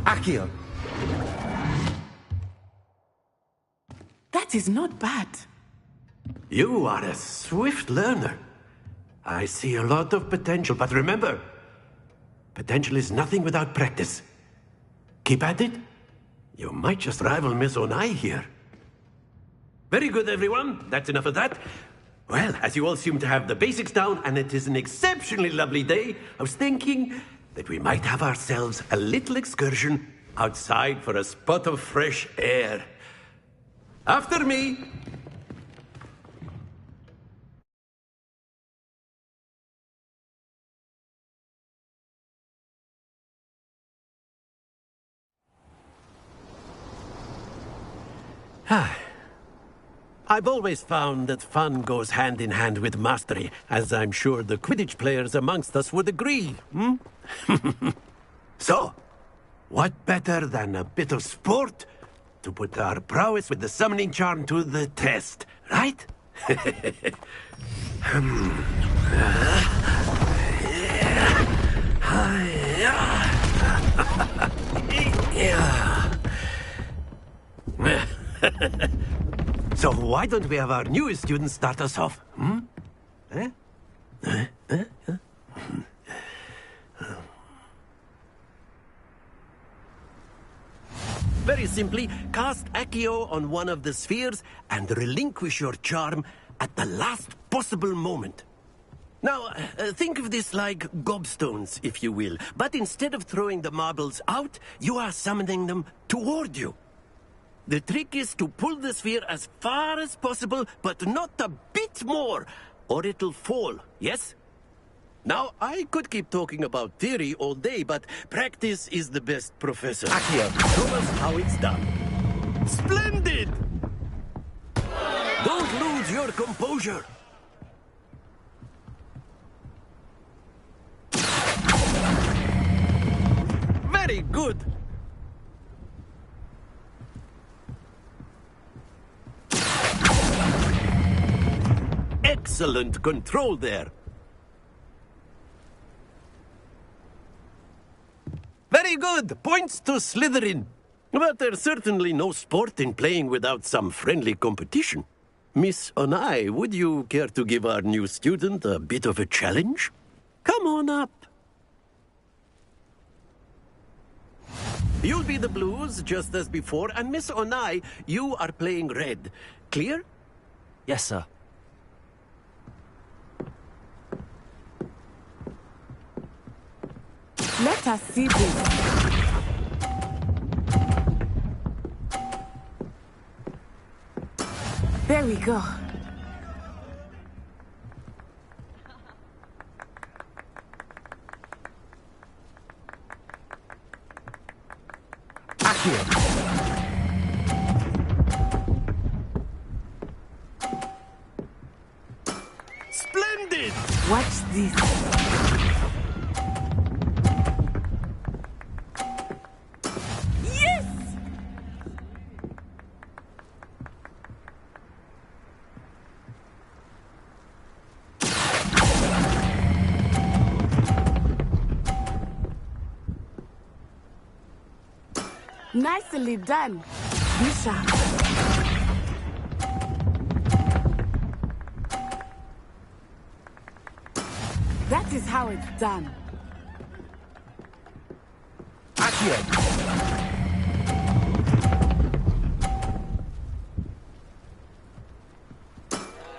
Accio. That is not bad. You are a swift learner. I see a lot of potential, but remember, potential is nothing without practice. Keep at it. You might just rival Miss Onai here. Very good, everyone. That's enough of that. Well, as you all seem to have the basics down, and it is an exceptionally lovely day, I was thinking that we might have ourselves a little excursion outside for a spot of fresh air. After me. I've always found that fun goes hand in hand with mastery, as I'm sure the Quidditch players amongst us would agree. So, what better than a bit of sport to put our prowess with the summoning charm to the test, right? So why don't we have our newest student start us off? Very simply, cast Accio on one of the spheres and relinquish your charm at the last possible moment. Now, think of this like gobstones, if you will. But instead of throwing the marbles out, you are summoning them toward you. The trick is to pull the sphere as far as possible, but not a bit more, or it'll fall, yes? Now, I could keep talking about theory all day, but practice is the best professor. Accio, show us how it's done. Splendid! Don't lose your composure. Very good. Excellent control there. Very good. Points to Slytherin. But there's certainly no sport in playing without some friendly competition. Miss Onai, would you care to give our new student a bit of a challenge? Come on up. You'll be the blues, just as before, and Miss Onai, you are playing red. Clear? Yes, sir. Let us see this. There we go. Splendid! Watch this. Yes! Nicely done, Bishop. That is how it's done.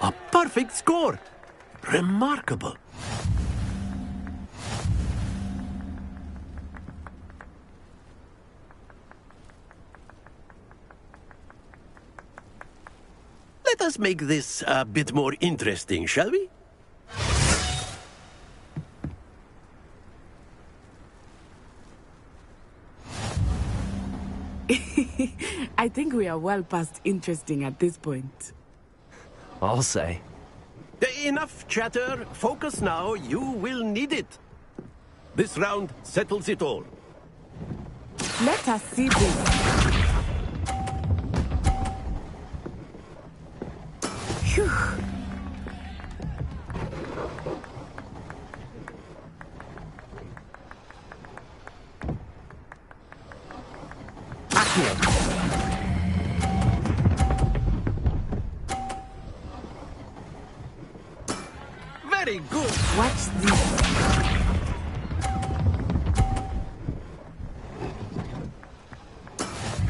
A perfect score! Remarkable. Let us make this a bit more interesting, shall we? I think we are well past interesting at this point. I'll say. Enough chatter. Focus now. You will need it. This round settles it all. Let us see this. Phew. Very good. Watch this.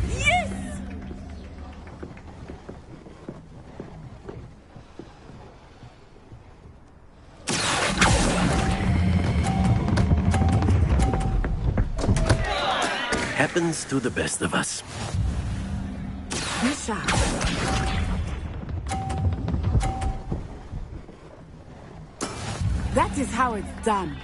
Yes! Happens to the best of us. Bishop. That is how it's done.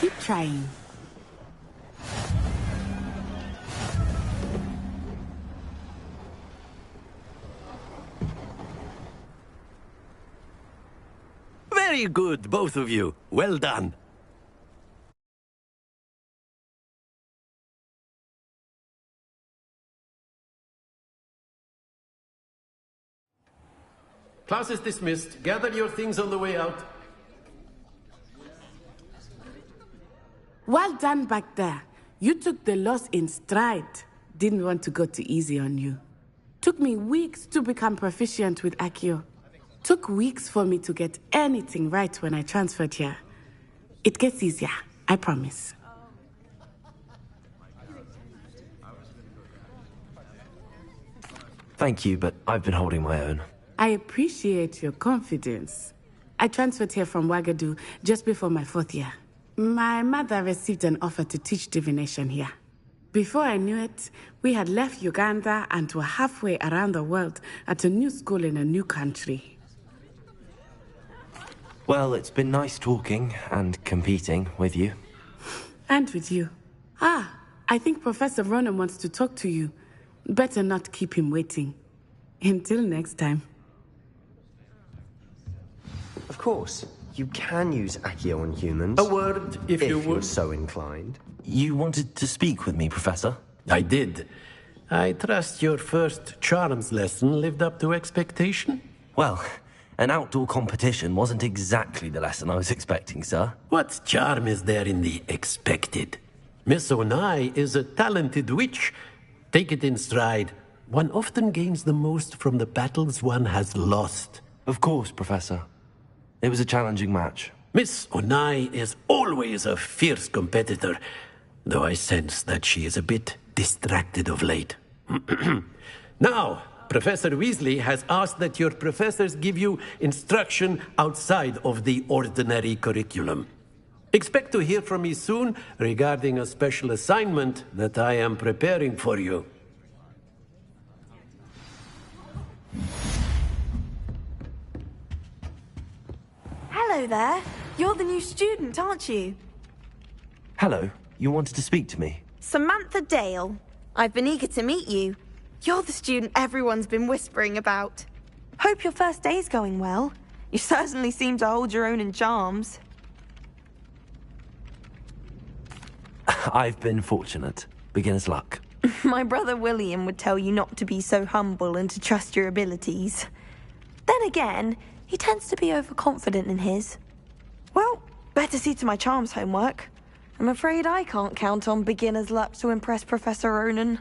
Keep trying. Very good, both of you. Well done. Class is dismissed. Gather your things on the way out. Well done back there. You took the loss in stride. Didn't want to go too easy on you. Took me weeks to become proficient with Accio. Took weeks for me to get anything right when I transferred here. It gets easier, I promise. Thank you, but I've been holding my own. I appreciate your confidence. I transferred here from Wagadu just before my 4th year. My mother received an offer to teach divination here. Before I knew it, we had left Uganda and were halfway around the world at a new school in a new country. Well, it's been nice talking and competing with you. And with you. Ah, I think Professor Ronan wants to talk to you. Better not keep him waiting. Until next time. Of course, you can use Accio on humans. A word, if you you're would. so inclined. You wanted to speak with me, Professor? I did. I trust your first charms lesson lived up to expectation? Well, An outdoor competition wasn't exactly the lesson I was expecting, sir. What charm is there in the expected? Miss Onai is a talented witch. Take it in stride. One often gains the most from the battles one has lost. Of course, Professor. It was a challenging match. Miss Onai is always a fierce competitor, though I sense that she is a bit distracted of late. Now, Professor Weasley has asked that your professors give you instruction outside of the ordinary curriculum. Expect to hear from me soon regarding a special assignment that I am preparing for you. Hello there. You're the new student, aren't you? Hello, you wanted to speak to me? Samantha Dale. I've been eager to meet you. You're the student everyone's been whispering about. Hope your first day's going well. You certainly seem to hold your own in charms. I've been fortunate. Beginner's luck. My brother William would tell you not to be so humble and to trust your abilities. Then again, he tends to be overconfident in his. Well, better see to my charms homework. I'm afraid I can't count on beginner's luck to impress Professor Ronan.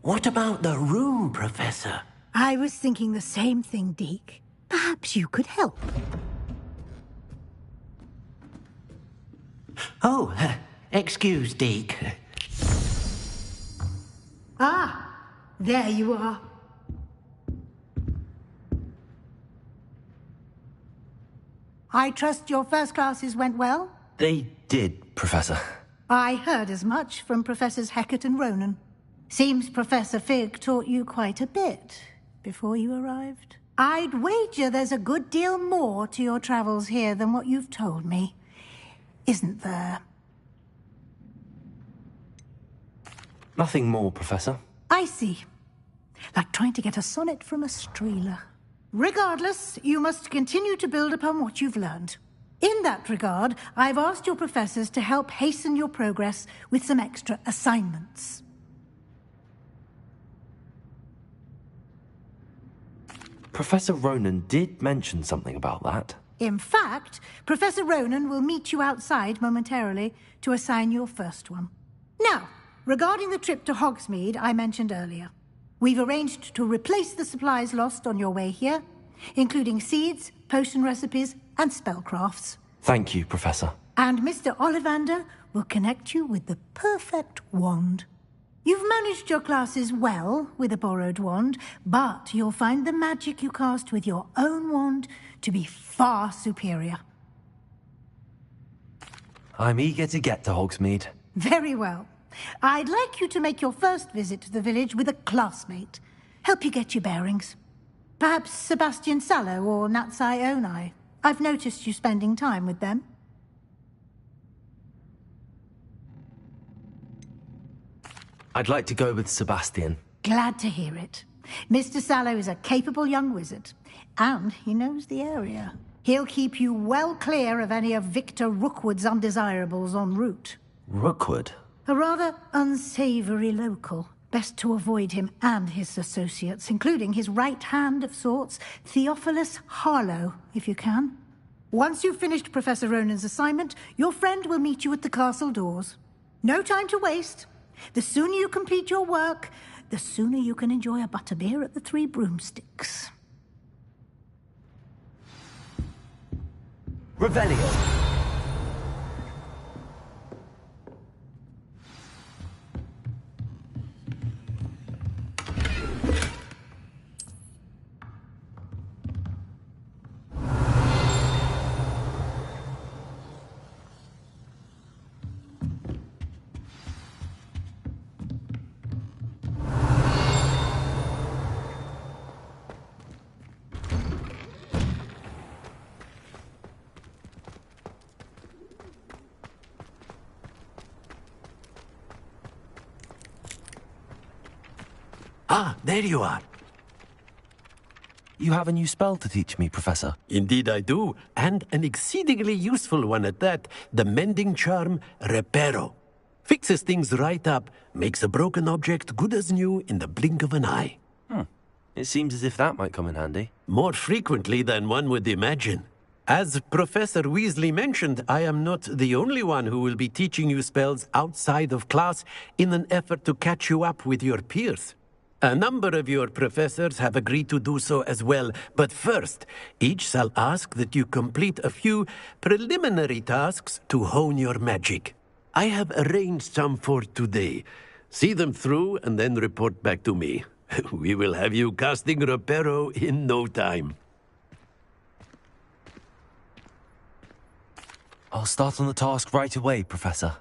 What about the room, Professor? I was thinking the same thing, Deke. Perhaps you could help. Oh, excuse, Deke. Ah, there you are. I trust your first classes went well? They did, Professor. I heard as much from Professors Hecat and Ronan. Seems Professor Fig taught you quite a bit before you arrived. I'd wager there's a good deal more to your travels here than what you've told me. Isn't there? Nothing more, Professor. I see. Like trying to get a sonnet from a streeler. Regardless, you must continue to build upon what you've learned. In that regard, I've asked your professors to help hasten your progress with some extra assignments. Professor Ronan did mention something about that. In fact, Professor Ronan will meet you outside momentarily to assign your first one. Now, regarding the trip to Hogsmeade I mentioned earlier, we've arranged to replace the supplies lost on your way here, including seeds, potion recipes, and spellcrafts. Thank you, Professor. And Mr. Ollivander will connect you with the perfect wand. You've managed your classes well with a borrowed wand, but you'll find the magic you cast with your own wand to be far superior. I'm eager to get to Hogsmeade. Very well. I'd like you to make your first visit to the village with a classmate. Help you get your bearings. Perhaps Sebastian Sallow or Natsai Onai. I've noticed you spending time with them. I'd like to go with Sebastian. Glad to hear it. Mr. Sallow is a capable young wizard, and he knows the area. He'll keep you well clear of any of Victor Rookwood's undesirables en route. Rookwood? A rather unsavory local. Best to avoid him and his associates, including his right hand of sorts, Theophilus Harlow, if you can. Once you've finished Professor Ronan's assignment, your friend will meet you at the castle doors. No time to waste. The sooner you complete your work, the sooner you can enjoy a butterbeer at the Three Broomsticks. Revelio. Ah, there you are. You have a new spell to teach me, Professor. Indeed I do, and an exceedingly useful one at that. The mending charm, Reparo. Fixes things right up, makes a broken object good as new in the blink of an eye. It seems as if that might come in handy. More frequently than one would imagine. As Professor Weasley mentioned, I am not the only one who will be teaching you spells outside of class in an effort to catch you up with your peers. A number of your professors have agreed to do so as well, but first, each shall ask that you complete a few preliminary tasks to hone your magic. I have arranged some for today. See them through and then report back to me. We will have you casting Reparo in no time. I'll start on the task right away, Professor.